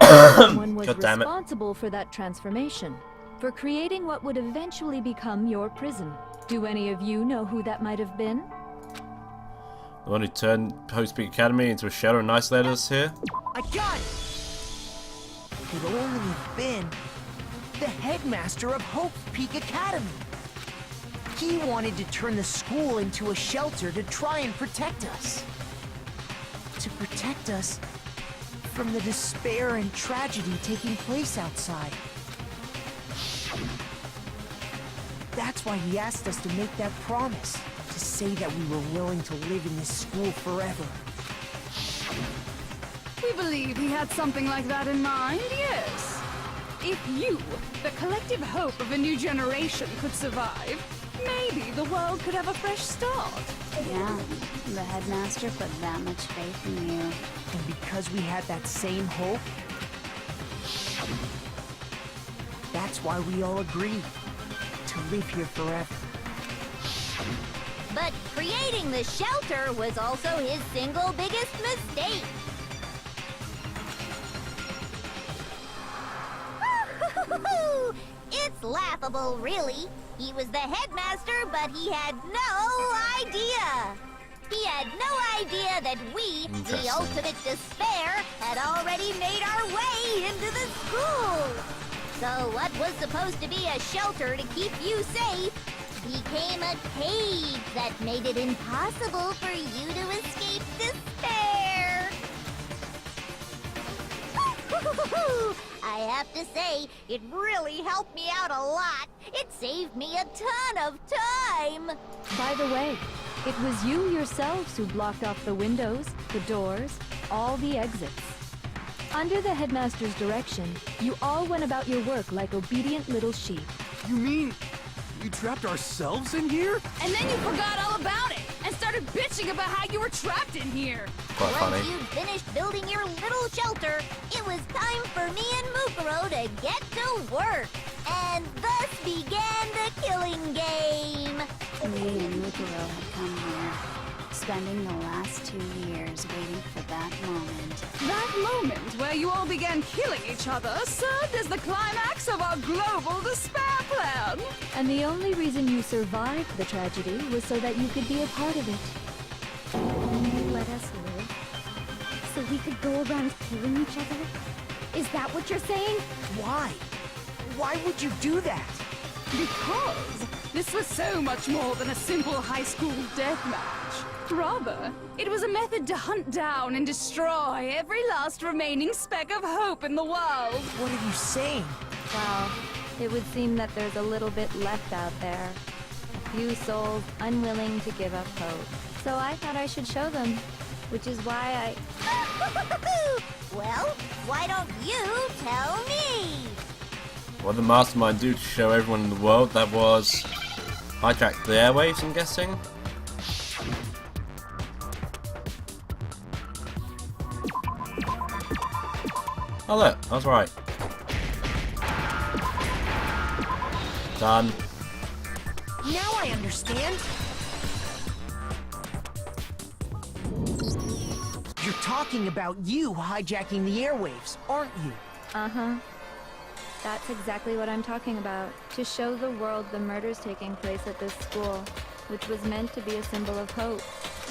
Speaker 5: someone was
Speaker 1: God damn it.
Speaker 5: responsible for that transformation, for creating what would eventually become your prison. Do any of you know who that might have been?
Speaker 1: The one who turned Hope's Peak Academy into a shelter and isolated us here?
Speaker 7: I got it! Could only have been the headmaster of Hope Peak Academy. He wanted to turn the school into a shelter to try and protect us. To protect us from the despair and tragedy taking place outside. That's why he asked us to make that promise, to say that we were willing to live in this school forever.
Speaker 8: We believe he had something like that in mind, yes. If you, the collective hope of a new generation, could survive, maybe the world could have a fresh start.
Speaker 3: Yeah, the headmaster put that much faith in you.
Speaker 7: And because we had that same hope, that's why we all agreed to live here forever.
Speaker 4: But creating the shelter was also his single biggest mistake. It's laughable, really. He was the headmaster, but he had no idea. He had no idea that we, the ultimate despair, had already made our way into the school. So what was supposed to be a shelter to keep you safe became a cage that made it impossible for you to escape despair. I have to say, it really helped me out a lot. It saved me a ton of time.
Speaker 5: By the way, it was you yourselves who blocked off the windows, the doors, all the exits. Under the headmaster's direction, you all went about your work like obedient little sheep.
Speaker 2: You mean we trapped ourselves in here?
Speaker 8: And then you forgot all about it and started bitching about how you were trapped in here.
Speaker 1: Quite funny.
Speaker 4: Once you'd finished building your little shelter, it was time for me and Mukuro to get to work. And thus began the killing game.
Speaker 3: Me and Mukuro had come here, spending the last 2 years waiting for that moment.
Speaker 8: That moment where you all began killing each other served as the climax of our global despair plan.
Speaker 5: And the only reason you survived the tragedy was so that you could be a part of it.
Speaker 10: You let us live, so we could go around killing each other? Is that what you're saying?
Speaker 7: Why? Why would you do that?
Speaker 8: Because this was so much more than a simple high school deathmatch. Rather, it was a method to hunt down and destroy every last remaining speck of hope in the world.
Speaker 7: What are you saying?
Speaker 5: Well, it would seem that there's a little bit left out there. A few souls unwilling to give up hope. So I thought I should show them, which is why
Speaker 4: Well, why don't you tell me?
Speaker 1: What did the mastermind do to show everyone in the world? That was hijack the airwaves, I'm guessing. Oh look, I was right. Done.
Speaker 7: Now I understand. You're talking about you hijacking the airwaves, aren't you?
Speaker 5: Uh-huh. That's exactly what I'm talking about. To show the world the murders taking place at this school, which was meant to be a symbol of hope.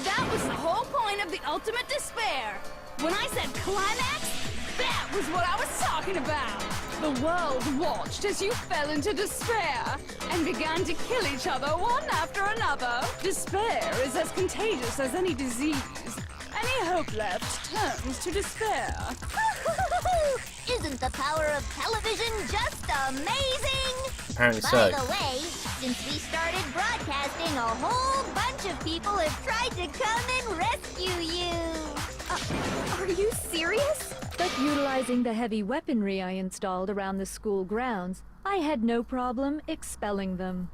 Speaker 8: That was the whole point of the ultimate despair. When I said climax, that was what I was talking about. The world watched as you fell into despair and began to kill each other one after another. Despair is as contagious as any disease. Any hope left turns to despair.
Speaker 4: Isn't the power of television just amazing?
Speaker 1: Apparently
Speaker 4: By
Speaker 1: so.
Speaker 4: the way, since we started broadcasting, a whole bunch of people have tried to come and rescue you.
Speaker 8: Are you serious?
Speaker 5: But utilizing the heavy weaponry I installed around the school grounds, I had no problem expelling them.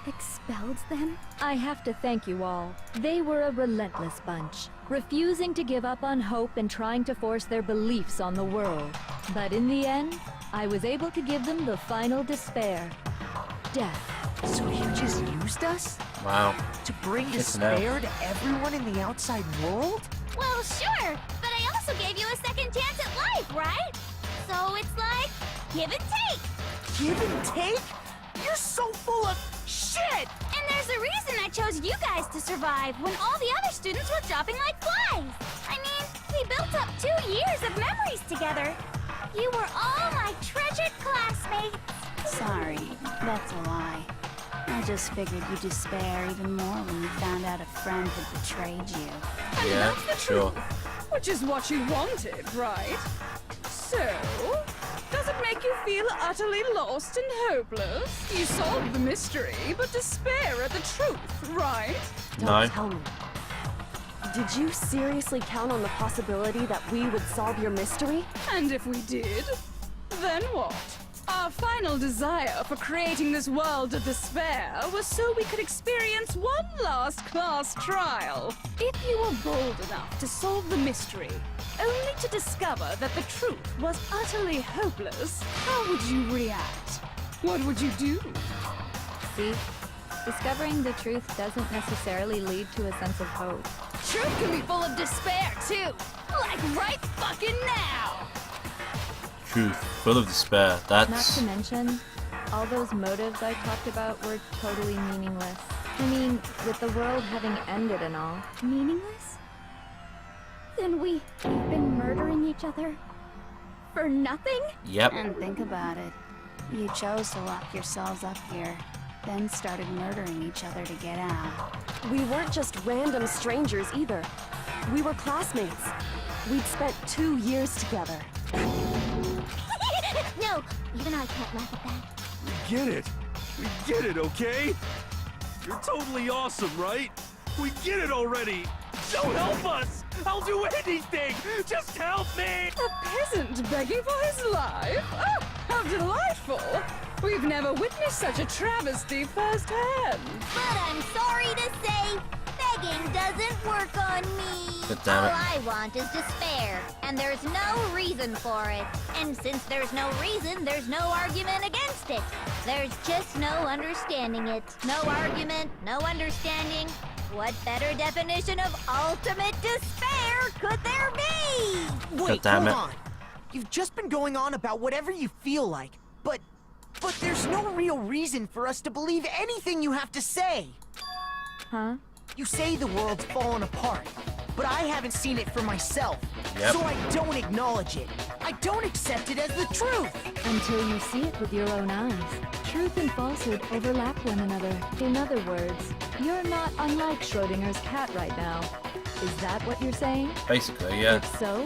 Speaker 10: Expelled them?
Speaker 5: I have to thank you all. They were a relentless bunch, refusing to give up on hope and trying to force their beliefs on the world. But in the end, I was able to give them the final despair. Death.
Speaker 7: So you just used us?
Speaker 1: Wow.
Speaker 7: To bring
Speaker 1: Good to know.
Speaker 7: despair to everyone in the outside world?
Speaker 4: Well, sure, but I also gave you a second chance at life, right? So it's like, give and take.
Speaker 7: Give and take? You're so full of shit!
Speaker 4: And there's a reason I chose you guys to survive when all the other students were dropping like flies. I mean, we built up 2 years of memories together. You were all my treasured classmates.
Speaker 3: Sorry, that's a lie. I just figured you'd despair even more when you found out a friend had betrayed you.
Speaker 8: And
Speaker 1: Yeah,
Speaker 8: that's the
Speaker 1: sure.
Speaker 8: truth, which is what you wanted, right? So, does it make you feel utterly lost and hopeless? You solved the mystery, but despair at the truth, right?
Speaker 6: Don't
Speaker 1: No.
Speaker 6: tell me. Did you seriously count on the possibility that we would solve your mystery?
Speaker 8: And if we did, then what? Our final desire for creating this world of despair was so we could experience one last class trial. If you were bold enough to solve the mystery, only to discover that the truth was utterly hopeless, how would you react? What would you do?
Speaker 5: See? Discovering the truth doesn't necessarily lead to a sense of hope.
Speaker 8: Truth can be full of despair, too. Like right fucking now.
Speaker 1: Truth. Full of despair.
Speaker 5: Not
Speaker 1: That's...
Speaker 5: to mention, all those motives I talked about were totally meaningless. I mean, with the world having ended and all.
Speaker 10: Meaningless? Then we've been murdering each other for nothing?
Speaker 1: Yep.
Speaker 3: And think about it. You chose to lock yourselves up here, then started murdering each other to get out.
Speaker 6: We weren't just random strangers either. We were classmates. We'd spent 2 years together.
Speaker 4: No, even I can't laugh at that.
Speaker 2: We get it. We get it, okay? You're totally awesome, right? We get it already. So help us. I'll do anything. Just help me.
Speaker 8: A peasant begging for his life? Oh, how delightful! We've never witnessed such a travesty firsthand.
Speaker 4: But I'm sorry to say, begging doesn't work on me.
Speaker 1: God damn it.
Speaker 4: All I want is despair, and there's no reason for it. And since there's no reason, there's no argument against it. There's just no understanding it. No argument, no understanding. What better definition of ultimate despair could there be?
Speaker 7: Wait,
Speaker 1: damn
Speaker 7: hold
Speaker 1: it.
Speaker 7: on. You've just been going on about whatever you feel like, but there's no real reason for us to believe anything you have to say.
Speaker 5: Huh?
Speaker 7: You say the world's fallen apart, but I haven't seen it for myself.
Speaker 1: Yep.
Speaker 7: So I don't acknowledge it. I don't accept it as the truth.
Speaker 5: Until you see it with your own eyes. Truth and falsehood overlap one another. In other words, you're not unlike Schrodinger's cat right now. Is that what you're saying?
Speaker 1: Basically, yeah.
Speaker 5: If so,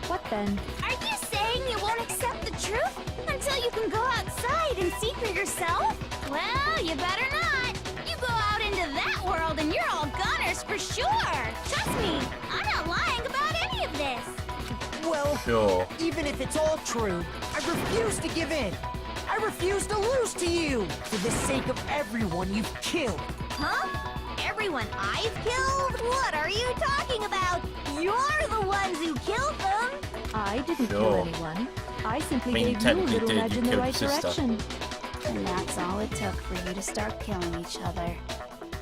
Speaker 5: what then?
Speaker 4: Are you saying you won't accept the truth until you can go outside and see for yourself? Well, you better not. You go out into that world and you're all goners for sure. Trust me, I'm not lying about any of this.
Speaker 7: Well,
Speaker 1: Sure.
Speaker 7: even if it's all true, I refuse to give in. I refuse to lose to you for the sake of everyone you've killed.
Speaker 4: Huh? Everyone I've killed? What are you talking about? You're the ones who killed them.
Speaker 5: I didn't kill
Speaker 1: Sure.
Speaker 5: anyone. I simply
Speaker 1: I mean,
Speaker 5: gave you a
Speaker 1: technically
Speaker 5: little
Speaker 1: did,
Speaker 5: nudge
Speaker 1: you
Speaker 5: in the
Speaker 1: killed
Speaker 5: right
Speaker 1: your sister.
Speaker 5: direction.
Speaker 3: And that's all it took for you to start killing each other.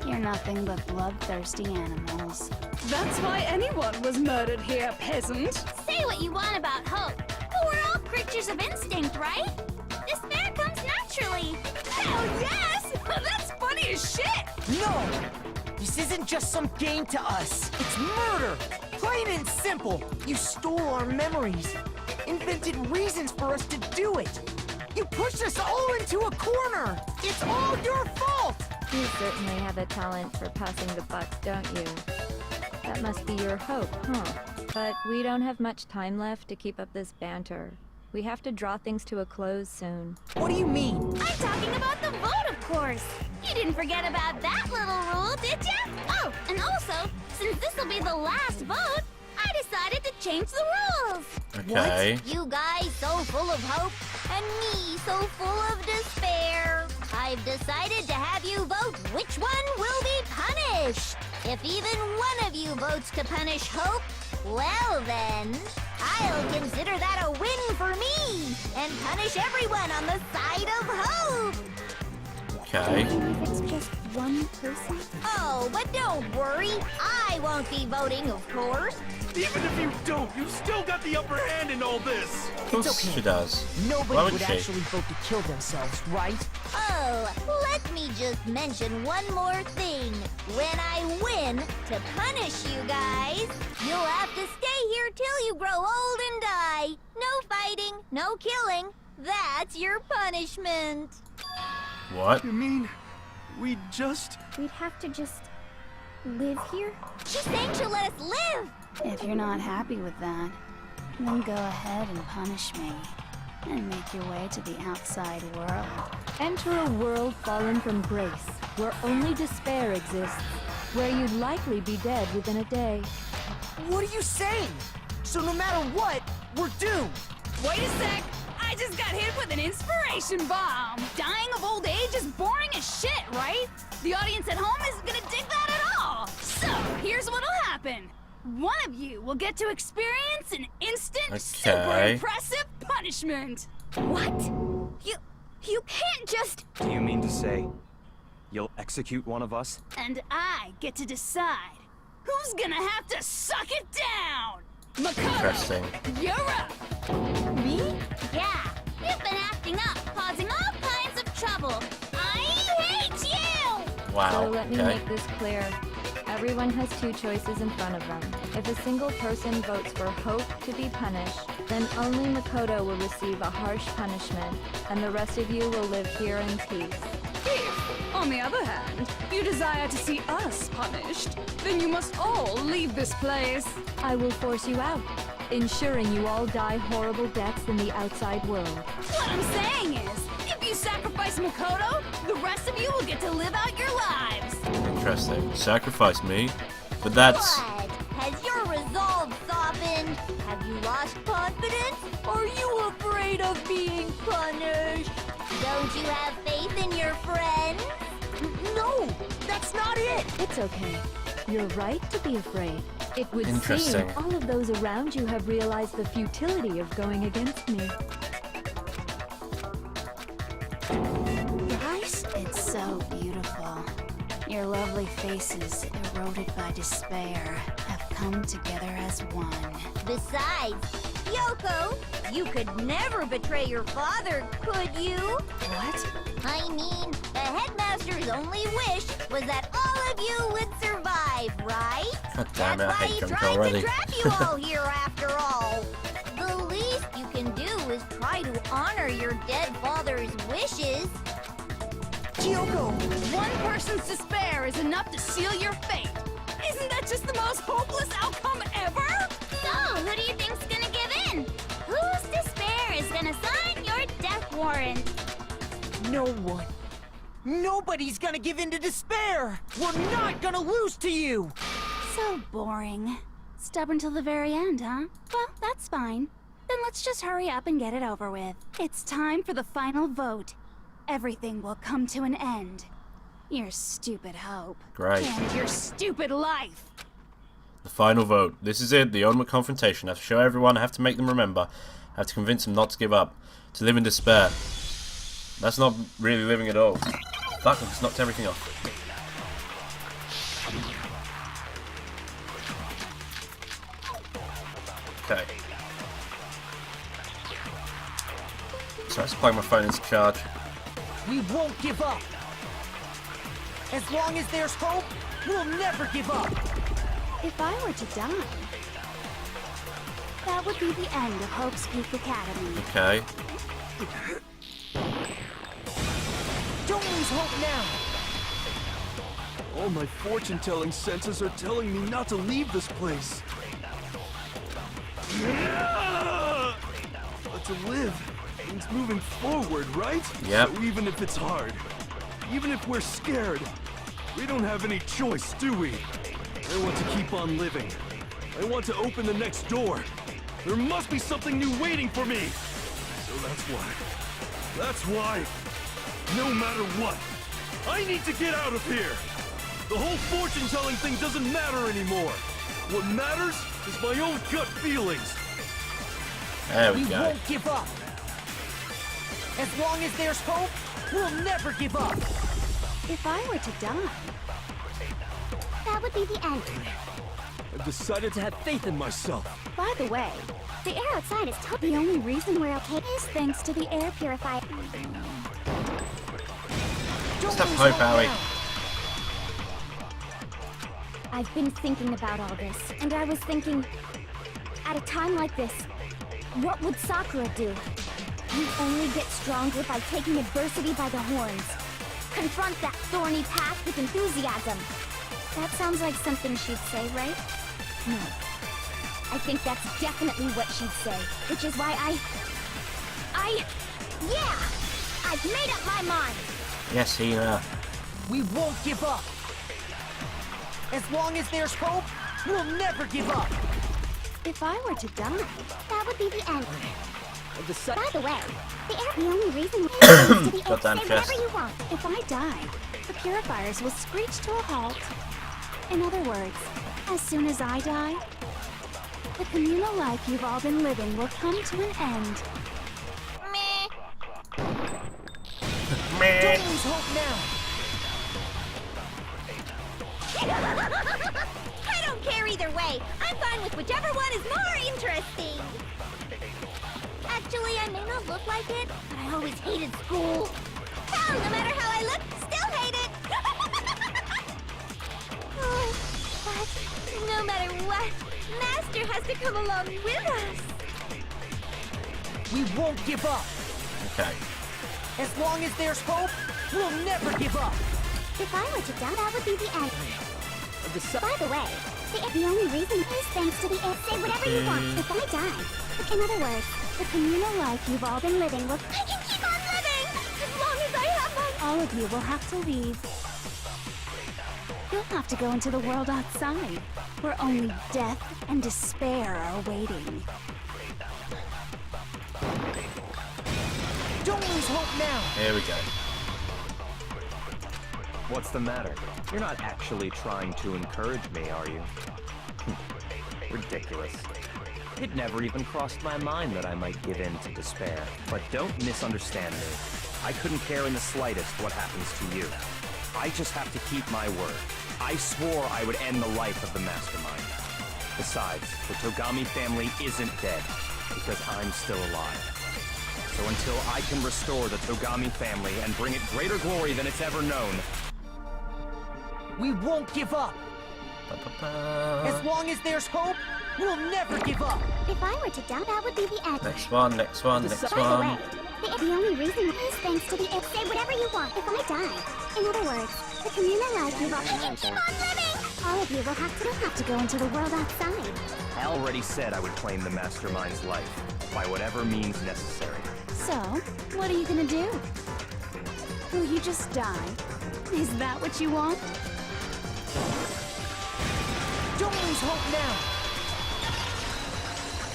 Speaker 3: You're nothing but bloodthirsty animals.
Speaker 8: That's why anyone was murdered here, peasant.
Speaker 4: Say what you want about hope, but we're all creatures of instinct, right? Despair comes naturally.
Speaker 8: Hell yes! That's funny as shit!
Speaker 7: No! This isn't just some game to us. It's murder! Plain and simple. You stole our memories. Invented reasons for us to do it. You pushed us all into a corner. It's all your fault!
Speaker 5: You certainly have a talent for passing the buck, don't you? That must be your hope, huh? But we don't have much time left to keep up this banter. We have to draw things to a close soon.
Speaker 7: What do you mean?
Speaker 4: I'm talking about the vote, of course. You didn't forget about that little rule, did ya? Oh, and also, since this will be the last vote, I decided to change the rules.
Speaker 1: Okay.
Speaker 4: You guys so full of hope, and me so full of despair. I've decided to have you vote which one will be punished. If even one of you votes to punish Hope, well then, I'll consider that a win for me, and punish everyone on the side of Hope.
Speaker 1: Okay.
Speaker 10: If it's just one person?
Speaker 4: Oh, but don't worry, I won't be voting, of course.
Speaker 2: Even if you don't, you still got the upper hand in all this.
Speaker 1: Of course she does. Why
Speaker 7: Nobody
Speaker 1: wouldn't
Speaker 7: would
Speaker 1: she?
Speaker 7: actually vote to kill themselves, right?
Speaker 4: Oh, let me just mention one more thing. When I win, to punish you guys, you'll have to stay here till you grow old and die. No fighting, no killing. That's your punishment.
Speaker 1: What?
Speaker 2: You mean, we'd
Speaker 10: We'd have to just live here?
Speaker 4: She's saying she'll let us live.
Speaker 3: If you're not happy with that, then go ahead and punish me. And make your way to the outside world.
Speaker 5: Enter a world fallen from grace, where only despair exists, where you'd likely be dead within a day.
Speaker 7: What are you saying? So no matter what, we're doomed.
Speaker 8: Wait a sec! I just got hit with an inspiration bomb! Dying of old age is boring as shit, right? The audience at home isn't gonna dig that at all! So, here's what'll happen. One of you will get to experience an instant, super
Speaker 1: Okay.
Speaker 8: impressive punishment! What? You can't just...
Speaker 9: Do you mean to say you'll execute one of us?
Speaker 8: And I get to decide who's gonna have to suck it down! Makoto,
Speaker 1: Interesting.
Speaker 8: you're up!
Speaker 4: Me? Yeah, you've been acting up, causing all kinds of trouble. I hate you!
Speaker 1: Wow.
Speaker 5: So let me
Speaker 1: Okay.
Speaker 5: make this clear. Everyone has two choices in front of them. If a single person votes for Hope to be punished, then only Makoto will receive a harsh punishment, and the rest of you will live here in peace.
Speaker 8: If, on the other hand, you desire to see us punished, then you must all leave this place.
Speaker 5: I will force you out, ensuring you all die horrible deaths in the outside world.
Speaker 8: What I'm saying is, if you sacrifice Makoto, the rest of you will get to live out your lives.
Speaker 1: Interesting. Sacrifice me? But that's...
Speaker 4: What? Has your resolve softened? Have you lost confidence? Are you afraid of being punished? Don't you have faith in your friends?
Speaker 7: No, that's not it.
Speaker 5: It's okay. You're right to be afraid. It would seem
Speaker 1: Interesting.
Speaker 5: all of those around you have realized the futility of going against me.
Speaker 3: Guys, it's so beautiful. Your lovely faces, eroded by despair, have come together as one.
Speaker 4: Besides, Yoko, you could never betray your father, could you?
Speaker 3: What?
Speaker 4: I mean, the headmaster's only wish was that all of you would survive, right?
Speaker 1: God damn it, I
Speaker 4: That's why
Speaker 1: hate
Speaker 4: he
Speaker 1: Junko
Speaker 4: tried
Speaker 1: already.
Speaker 4: to trap you all here after all. The least you can do is try to honor your dead father's wishes.
Speaker 7: Kyoko,
Speaker 8: One person's despair is enough to seal your fate. Isn't that just the most hopeless outcome ever?
Speaker 4: So, who do you think's gonna give in? Whose despair is gonna sign your death warrant?
Speaker 7: no one. Nobody's gonna give in to despair. We're not gonna lose to you.
Speaker 3: So boring. Stubborn till the very end, huh? Well, that's fine. Then let's just hurry up and get it over with. It's time for the final vote. Everything will come to an end. Your stupid hope.
Speaker 1: Great.
Speaker 8: And your stupid life.
Speaker 1: The final vote. This is it, the ultimate confrontation. I have to show everyone, I have to make them remember. I have to convince them not to give up. To live in despair. That's not really living at all. Fuck, I just knocked everything off. Okay. So let's plug my phone into charge.
Speaker 7: We won't give up. As long as there's hope, we'll never give up.
Speaker 3: If I were to die, that would be the end of Hope's Peak Academy.
Speaker 1: Okay.
Speaker 7: Don't lose hope now.
Speaker 2: All my fortune-telling senses are telling me not to leave this place. But to live means moving forward, right?
Speaker 1: Yep.
Speaker 2: So even if it's hard, even if we're scared, we don't have any choice, do we? I want to keep on living. I want to open the next door. There must be something new waiting for me. So that's why, no matter what, I need to get out of here. The whole fortune-telling thing doesn't matter anymore. What matters is my own gut feelings.
Speaker 1: There we
Speaker 7: We
Speaker 1: go.
Speaker 7: won't give up. As long as there's hope, we'll never give up.
Speaker 8: If I were to die,
Speaker 4: That would be the end.
Speaker 2: I've decided to have faith in myself.
Speaker 8: by the way,
Speaker 4: The air outside is
Speaker 8: the only reason we're okay
Speaker 4: is thanks to the air purifier.
Speaker 7: Don't
Speaker 1: Stop
Speaker 7: lose
Speaker 1: hope,
Speaker 7: hope
Speaker 1: Allie.
Speaker 7: now.
Speaker 10: I've been thinking about all this, and I was thinking, at a time like this, what would Sakura do? You only get stronger by taking adversity by the horns. Confront that thorny path with enthusiasm. That sounds like something she'd say, right? No. I think that's definitely what she'd say, which is why yeah! I've made up my mind!
Speaker 1: Yes, Hina.
Speaker 7: We won't give up. As long as there's hope, we'll never give up.
Speaker 8: if I were to die,
Speaker 4: That would be the end.
Speaker 7: I've decided.
Speaker 4: By the way, the only reason is thanks to the air.
Speaker 1: Goddamn
Speaker 4: Say
Speaker 1: chest.
Speaker 4: whatever you want.
Speaker 8: if I die, the purifiers will screech to a halt. In other words, as soon as I die, the communal life you've all been living will come to an end.
Speaker 4: Meh.
Speaker 7: Don't lose hope now.
Speaker 4: I don't care either way. I'm fine with whichever one is more interesting. Actually, I may not look like it, but I always hated school. Hell, no matter how I look, still hate it. Oh, but no matter what, Master has to come along with us.
Speaker 7: We won't give up.
Speaker 1: Okay.
Speaker 7: As long as there's hope, we'll never give up.
Speaker 4: If I were to die, that would be the end.
Speaker 7: I've decided.
Speaker 4: By the way, the only reason is thanks to the air. Say whatever you want. If I die, in other words,
Speaker 8: The communal life you've all been living will...
Speaker 4: I can keep on living as long as I have my...
Speaker 8: All of you will have to leave. You'll have to go into the world outside, where only death and despair are waiting.
Speaker 7: Don't lose hope now.
Speaker 1: Here we go.
Speaker 9: What's the matter? You're not actually trying to encourage me, are you? Ridiculous. It never even crossed my mind that I might give in to despair. But don't misunderstand me. I couldn't care in the slightest what happens to you. I just have to keep my word. I swore I would end the life of the Mastermind. Besides, the Togami family isn't dead, because I'm still alive. So until I can restore the Togami family and bring it greater glory than it's ever known,
Speaker 7: We won't give up. As long as there's hope, we'll never give up.
Speaker 4: If I were to die, that would be the end.
Speaker 1: Next one, next one, next
Speaker 4: By the way,
Speaker 1: one.
Speaker 4: the only reason is thanks to the air. Say whatever you want. If I die, in other words, the communal life you've all... I can keep on living! All of you will have to go into the world outside.
Speaker 9: I already said I would claim the Mastermind's life, by whatever means necessary.
Speaker 8: So, what are you gonna do? Will you just die? Is that what you want?
Speaker 7: Don't lose hope now.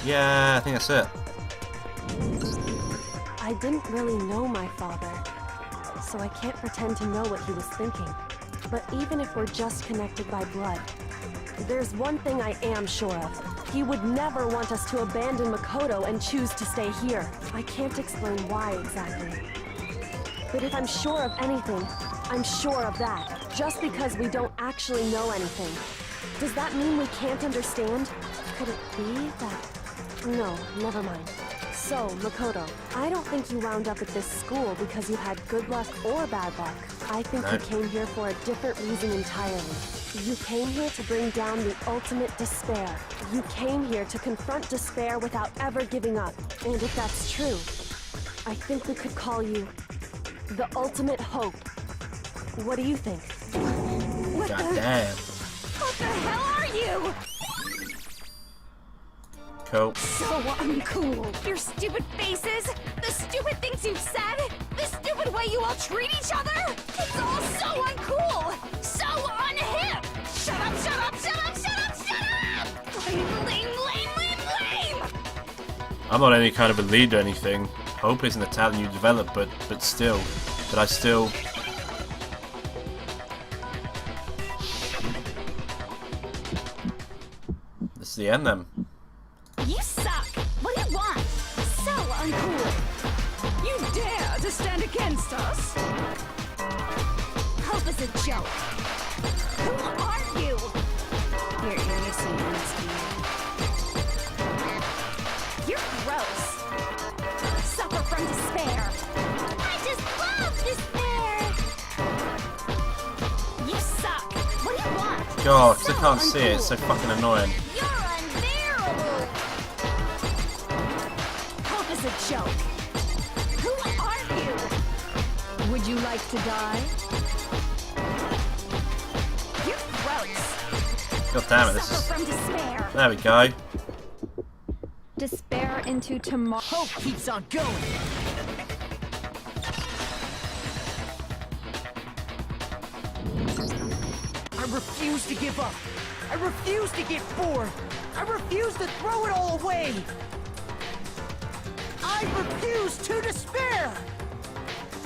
Speaker 1: Yeah, I think that's it.
Speaker 6: I didn't really know my father, so I can't pretend to know what he was thinking. But even if we're just connected by blood, there's one thing I am sure of. He would never want us to abandon Makoto and choose to stay here. I can't explain why exactly. But if I'm sure of anything, I'm sure of that. Just because we don't actually know anything. Does that mean we can't understand? Could it be that... No, never mind. So, Makoto, I don't think you wound up at this school because you had good luck or bad luck. I think you came here for a different reason entirely. You came here to bring down the ultimate despair. You came here to confront despair without ever giving up. And if that's true, I think we could call you the ultimate hope. What do you think?
Speaker 1: God damn.
Speaker 8: What the hell are you?
Speaker 1: Cool.
Speaker 8: So uncool. Your stupid faces, the stupid things you've said, the stupid way you all treat each other. It's all so uncool. So unhip. Shut up, shut up, shut up, shut up, shut up! Lame, lame, lame, lame, lame!
Speaker 1: I'm not any kind of a lead or anything. Hope isn't a talent you develop, but I still. This is the end then.
Speaker 8: You suck! What do you want? So uncool! You dare to stand against us? Hope is a joke. Who are you? You're missing You're gross. Suffer from despair.
Speaker 4: I just love despair.
Speaker 8: You suck! What do you want?
Speaker 1: God, 'cause I can't see it. It's so fucking annoying.
Speaker 4: You're unbearable.
Speaker 8: Hope is a joke. Who are you?
Speaker 5: Would you like to die?
Speaker 8: You're gross.
Speaker 1: God damn it, this
Speaker 8: Suffer
Speaker 1: is.
Speaker 8: from despair.
Speaker 1: There we go.
Speaker 5: Despair into tomorrow.
Speaker 7: Hope keeps on going. I refuse to give up. I refuse to get bored. I refuse to throw it all away. I refuse to despair.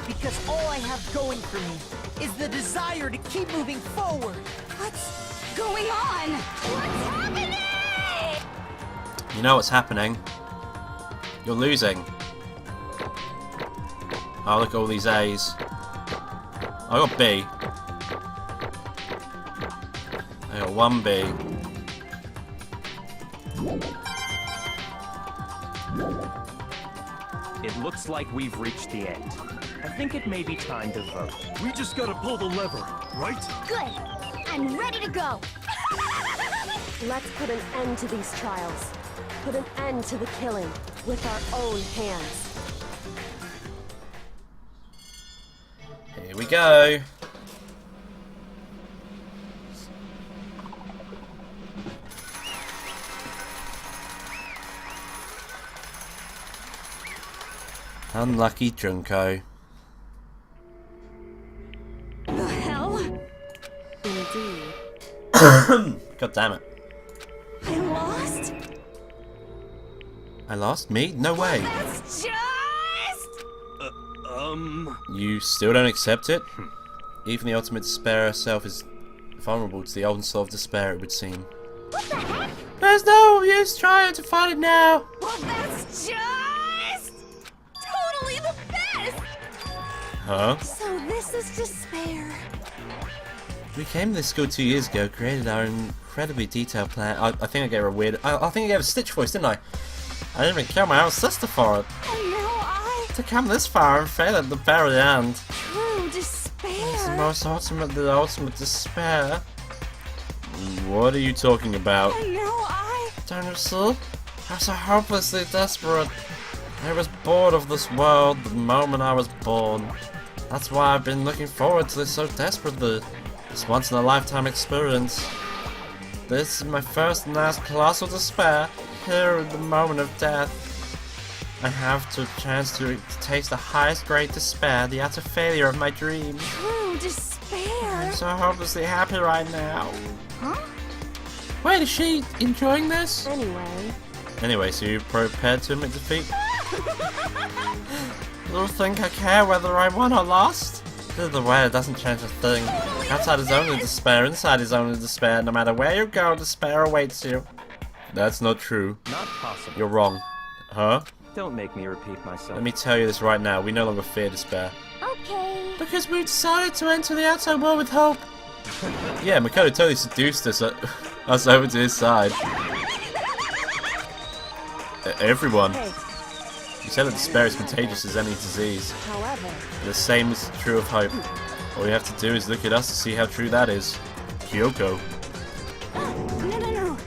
Speaker 7: Because all I have going for me is the desire to keep moving forward.
Speaker 8: What's going on? What's happening?
Speaker 1: You know what's happening? You're losing. Oh, look at all these A's. I got B. I got 1 B.
Speaker 9: It looks like we've reached the end. I think it may be time to vote.
Speaker 2: We just gotta pull the lever, right?
Speaker 10: Good. I'm ready to go.
Speaker 6: Let's put an end to these trials. Put an end to the killing with our own hands.
Speaker 1: Here we go. Unlucky Junko.
Speaker 8: The hell?
Speaker 6: Indeed.
Speaker 1: God damn it.
Speaker 8: I lost?
Speaker 1: I lost? Me? No way.
Speaker 8: That's just...
Speaker 1: You still don't accept it? Even the ultimate despair herself is vulnerable to the onslaught of despair, it would seem.
Speaker 4: What the heck?
Speaker 1: There's no use trying to fight it now!
Speaker 8: Well, that's just... totally the best!
Speaker 1: Huh?
Speaker 8: So this is despair.
Speaker 1: We came to this school 2 years ago, created our incredibly detailed plan. I think I gave her a weird... I think I gave a Stitch voice, didn't I? I didn't even kill my own sister for it.
Speaker 8: And now
Speaker 1: To come this far and fail at the very end.
Speaker 8: true despair.
Speaker 1: It's the ultimate despair. What are you talking about?
Speaker 8: And now
Speaker 1: Don't you see? I'm so hopelessly desperate. I was bored of this world the moment I was born. That's why I've been looking forward to this so desperately. This once-in-a-lifetime experience. This is my first and last colossal despair, here in the moment of death. I have the chance to taste the highest grade despair, the utter failure of my dreams.
Speaker 8: true despair.
Speaker 1: I'm so hopelessly happy right now.
Speaker 8: Huh?
Speaker 1: Wait, is she enjoying this?
Speaker 6: Anyway,
Speaker 1: So you prepared to admit defeat? You think I care whether I won or lost? Either way, it doesn't change a thing. Outside is only despair, inside is only despair. No matter where you go, despair awaits you. That's not true.
Speaker 9: Not possible.
Speaker 1: You're wrong. Huh?
Speaker 9: Don't make me repeat myself.
Speaker 1: Let me tell you this right now. We no longer fear despair.
Speaker 10: Okay.
Speaker 1: Because we've decided to enter the outside world with hope. Yeah, Makoto totally seduced us over to his side. Everyone.
Speaker 6: hey,
Speaker 1: You said that despair is contagious as any disease.
Speaker 6: however,
Speaker 1: The same is true of hope. All you have to do is look at us to see how true that is. Kyoko.
Speaker 8: No.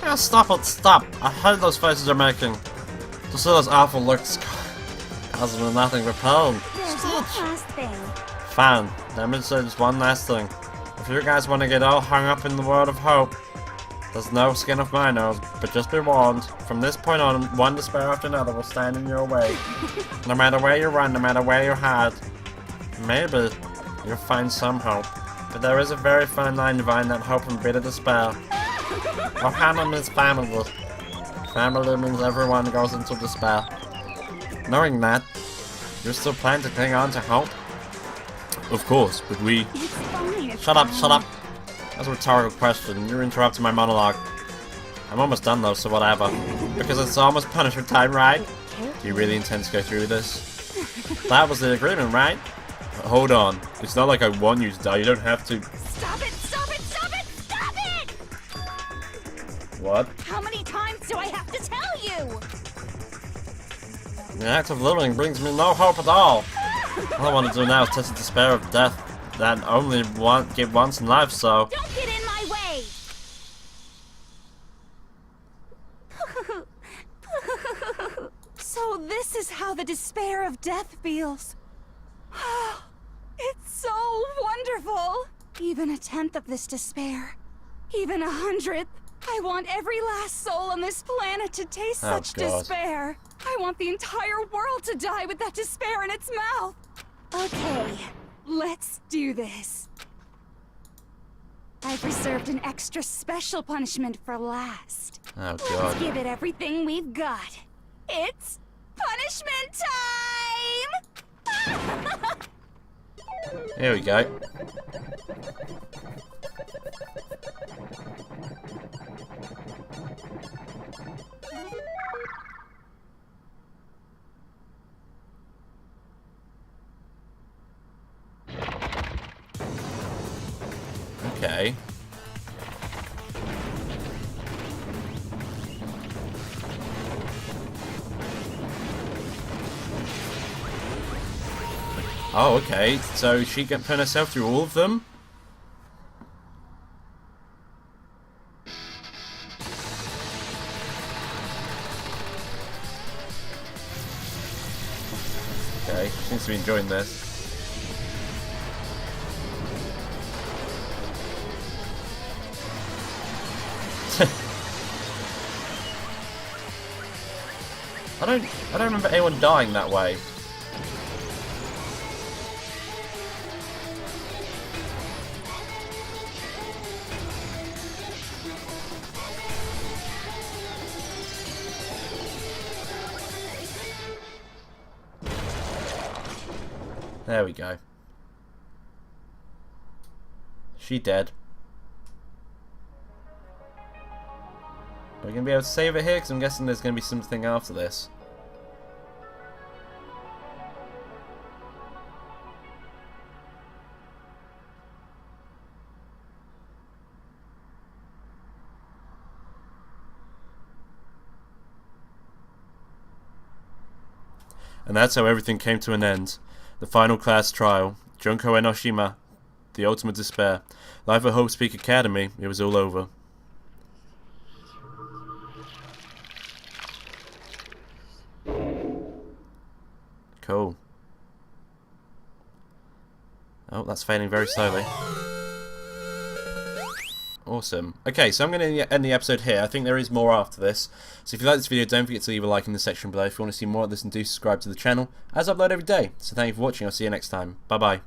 Speaker 1: Oh, stop it, stop! I hate those faces you're making. To see those awful looks causes me nothing but pain.
Speaker 10: There's one last thing.
Speaker 1: Fine, let me say just one last thing. If you guys want to get all hung up in the world of hope, There's no skin off my nose, but just be warned. From this point on, one despair after another will stand in your way. No matter where you run, no matter where you hide. Maybe you'll find some hope. But there is a very fine line dividing that hope and bitter despair. Ohana means family. Family means everyone goes into despair. Knowing that, you still plan to cling on to hope? Of course, but we... Shut up, shut up! That's a rhetorical question. You're interrupting my monologue. I'm almost done though, so whatever. Because it's almost punishment time, right? Do you really intend to go through with this? That was the agreement, right? Hold on. It's not like I want you to die. You don't have to...
Speaker 8: Stop it! Stop it! Stop it! Stop it!
Speaker 1: What?
Speaker 8: How many times do I have to tell you?
Speaker 1: The act of living brings me no hope at all. All I want to do now is test the despair of death that only get once in life, so...
Speaker 8: Don't get in my way! So this is how the despair of death feels. It's so wonderful! Even 1/10 of this despair, even 100th. I want every last soul on this planet to taste such despair. I want the entire world to die with that despair in its mouth. Okay, let's do this. I've reserved an extra special punishment for last.
Speaker 1: Oh god.
Speaker 8: Let's give it everything we've got. It's punishment time!
Speaker 1: Here we go. Okay. Oh, okay. So she can put herself through all of them? Okay, seems to be enjoying this. I don't remember anyone dying that way. There we go. She dead. Are we going to be able to save it here? Because I'm guessing there's going to be something after this. And that's how everything came to an end. The final class trial. Junko Enoshima. The ultimate despair. Life at Hope's Peak Academy. It was all over. Cool. Oh, that's fading very slowly. Awesome. Okay, so I'm going to end the episode here. I think there is more after this. So if you like this video, don't forget to leave a like in the section below. If you want to see more of this, and do subscribe to the channel, as I upload every day. So thank you for watching. I'll see you next time. Bye bye.